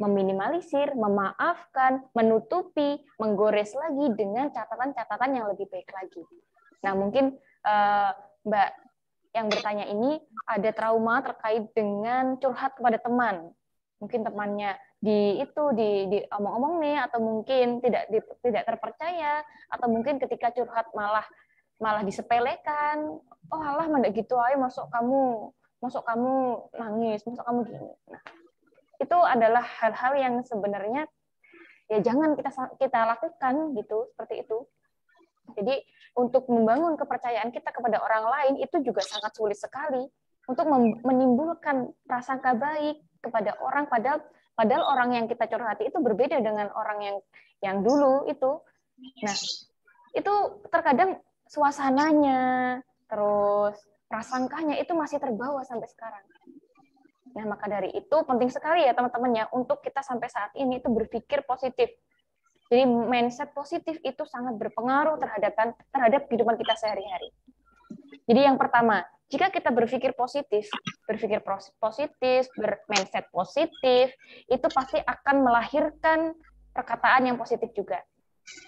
meminimalisir, memaafkan, menutupi, menggores lagi dengan catatan-catatan yang lebih baik lagi. Nah, mungkin Mbak yang bertanya ini ada trauma terkait dengan curhat kepada teman. Mungkin temannya diomong-omong nih, atau mungkin tidak terpercaya, atau mungkin ketika curhat malah disepelekan. Oh, alah mandek gitu aja, masuk kamu nangis, masuk kamu gini. Nah, itu adalah hal-hal yang sebenarnya ya jangan kita lakukan gitu, seperti itu. Jadi untuk membangun kepercayaan kita kepada orang lain itu juga sangat sulit sekali untuk menimbulkan prasangka baik kepada orang, padahal orang yang kita curhati itu berbeda dengan orang yang dulu itu. Nah, itu terkadang suasananya, terus prasangkanya itu masih terbawa sampai sekarang. Nah, maka dari itu penting sekali ya teman-teman ya untuk kita sampai saat ini itu berpikir positif. Jadi mindset positif itu sangat berpengaruh terhadap kehidupan kita sehari-hari. Jadi yang pertama, jika kita berpikir positif, bermindset positif, itu pasti akan melahirkan perkataan yang positif juga.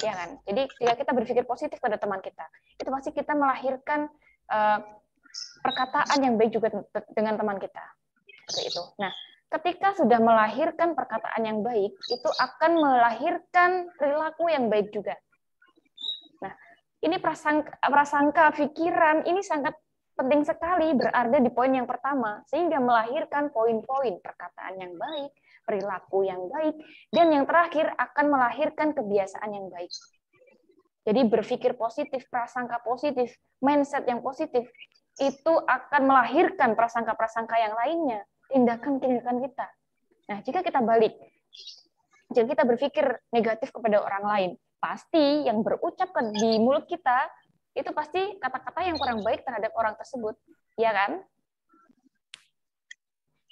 Ya kan? Jadi jika kita berpikir positif pada teman kita, itu pasti kita melahirkan perkataan yang baik juga dengan teman kita. Seperti itu. Nah, ketika sudah melahirkan perkataan yang baik, itu akan melahirkan perilaku yang baik juga. Nah, ini prasangka pikiran ini sangat penting sekali berada di poin yang pertama, sehingga melahirkan poin-poin perkataan yang baik, perilaku yang baik, dan yang terakhir akan melahirkan kebiasaan yang baik. Jadi berpikir positif, prasangka positif, mindset yang positif, itu akan melahirkan prasangka-prasangka yang lainnya, tindakan-tindakan kita. Nah, jika kita berpikir negatif kepada orang lain, pasti yang berucap di mulut kita, itu pasti kata-kata yang kurang baik terhadap orang tersebut. Ya kan?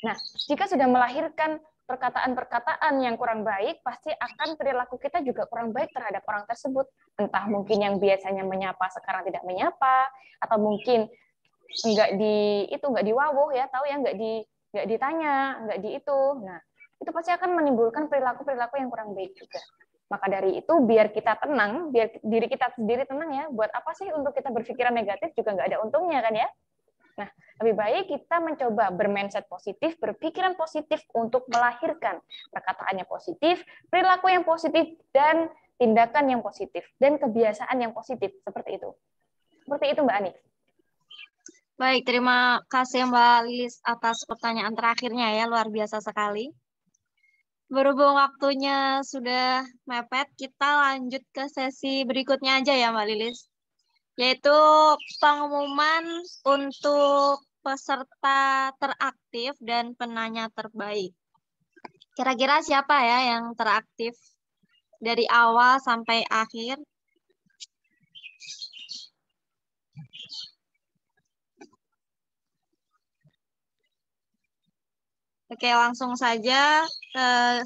Nah, jika sudah melahirkan perkataan-perkataan yang kurang baik, pasti akan perilaku kita juga kurang baik terhadap orang tersebut. Entah mungkin yang biasanya menyapa sekarang tidak menyapa, atau mungkin nggak diwawuh ya, tahu ya, nggak ditanya, nggak di itu. Nah, itu pasti akan menimbulkan perilaku yang kurang baik juga. Maka dari itu biar kita tenang, biar diri kita sendiri tenang ya. Buat apa sih untuk kita berpikiran negatif juga nggak ada untungnya kan ya. Nah, lebih baik kita mencoba bermindset positif, berpikiran positif untuk melahirkan perkataannya positif, perilaku yang positif, dan tindakan yang positif, dan kebiasaan yang positif. Seperti itu. Seperti itu Mbak Ani. Baik, terima kasih Mbak Lilis atas pertanyaan terakhirnya ya, luar biasa sekali. Berhubung waktunya sudah mepet, kita lanjut ke sesi berikutnya aja ya Mbak Lilis, yaitu pengumuman untuk peserta teraktif dan penanya terbaik. Kira-kira siapa ya yang teraktif dari awal sampai akhir? Oke, langsung saja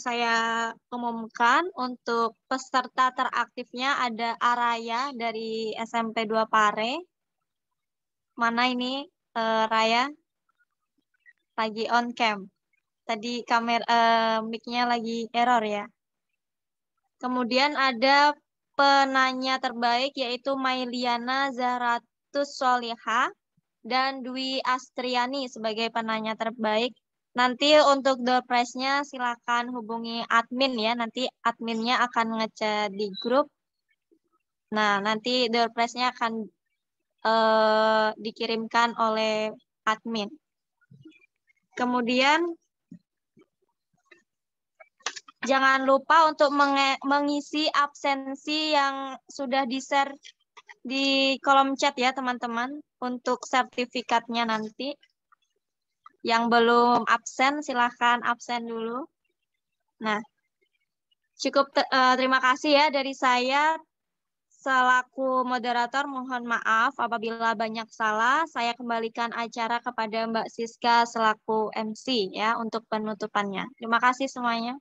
saya umumkan untuk peserta teraktifnya ada Araya dari SMP 2 Pare. Mana ini Raya? Lagi on cam. Tadi kamera mic-nya lagi error ya. Kemudian ada penanya terbaik yaitu Mailiana Zahratus Soliha dan Dwi Astriani sebagai penanya terbaik. Nanti untuk door prize-nya silakan hubungi admin ya. Nanti adminnya akan ngechat di grup. Nah, nanti door prize-nya akan dikirimkan oleh admin. Kemudian jangan lupa untuk mengisi absensi yang sudah di-share di kolom chat ya teman-teman untuk sertifikatnya nanti. Yang belum absen, silahkan absen dulu. Nah, Cukup terima kasih ya dari saya. Selaku moderator, mohon maaf apabila banyak salah. Saya kembalikan acara kepada Mbak Siska selaku MC ya untuk penutupannya. Terima kasih semuanya.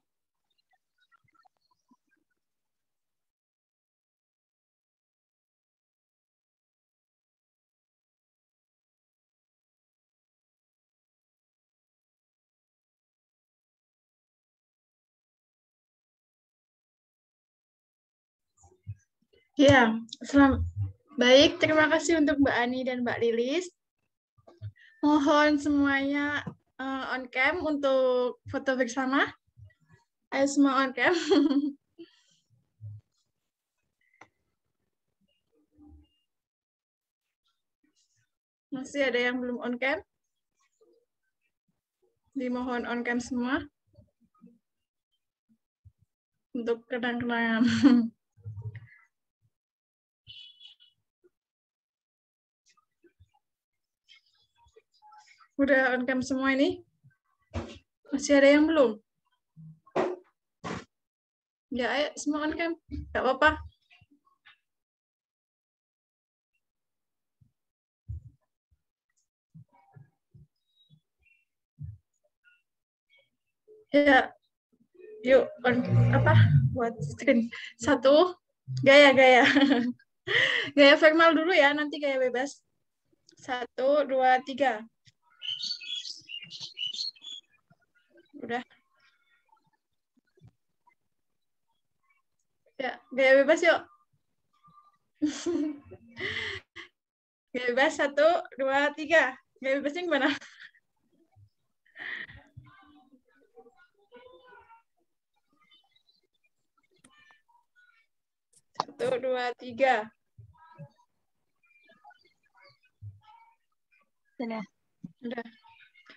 Ya, baik. Terima kasih untuk Mbak Ani dan Mbak Lilis. Mohon semuanya on cam untuk foto bersama. Ayo semua on cam. Masih ada yang belum on cam? Dimohon on cam semua. Untuk kenang-kenangan. Udah on cam semua ini? Masih ada yang belum? Ya, ayo semua on cam. Gak apa-apa. Ya, yuk buat screen. 1, gaya. Gaya formal dulu ya, nanti gaya bebas. 1, 2, 3. Udah. Ya, gaya bebas yuk. Gaya bebas 1, 2, 3. Gaya bebasnya gimana? Satu, dua, tiga. Sudah.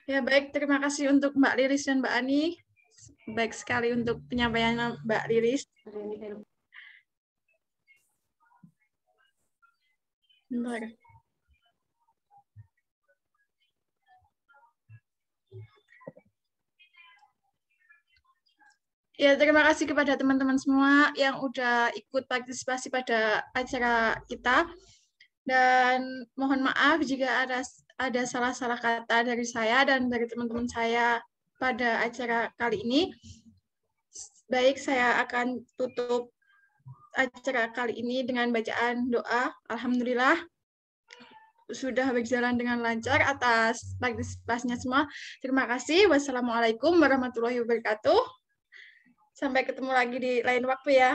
Ya, baik. Terima kasih untuk Mbak Lilis dan Mbak Ani. Baik sekali untuk penyampaian Mbak Lilis. Bentar. Ya, terima kasih kepada teman-teman semua yang udah ikut partisipasi pada acara kita. Dan mohon maaf jika ada salah-salah kata dari saya dan dari teman-teman saya pada acara kali ini. Baik, saya akan tutup acara kali ini dengan bacaan doa. Alhamdulillah sudah berjalan dengan lancar atas partisipasinya semua. Terima kasih. Wassalamualaikum warahmatullahi wabarakatuh. Sampai ketemu lagi di lain waktu ya.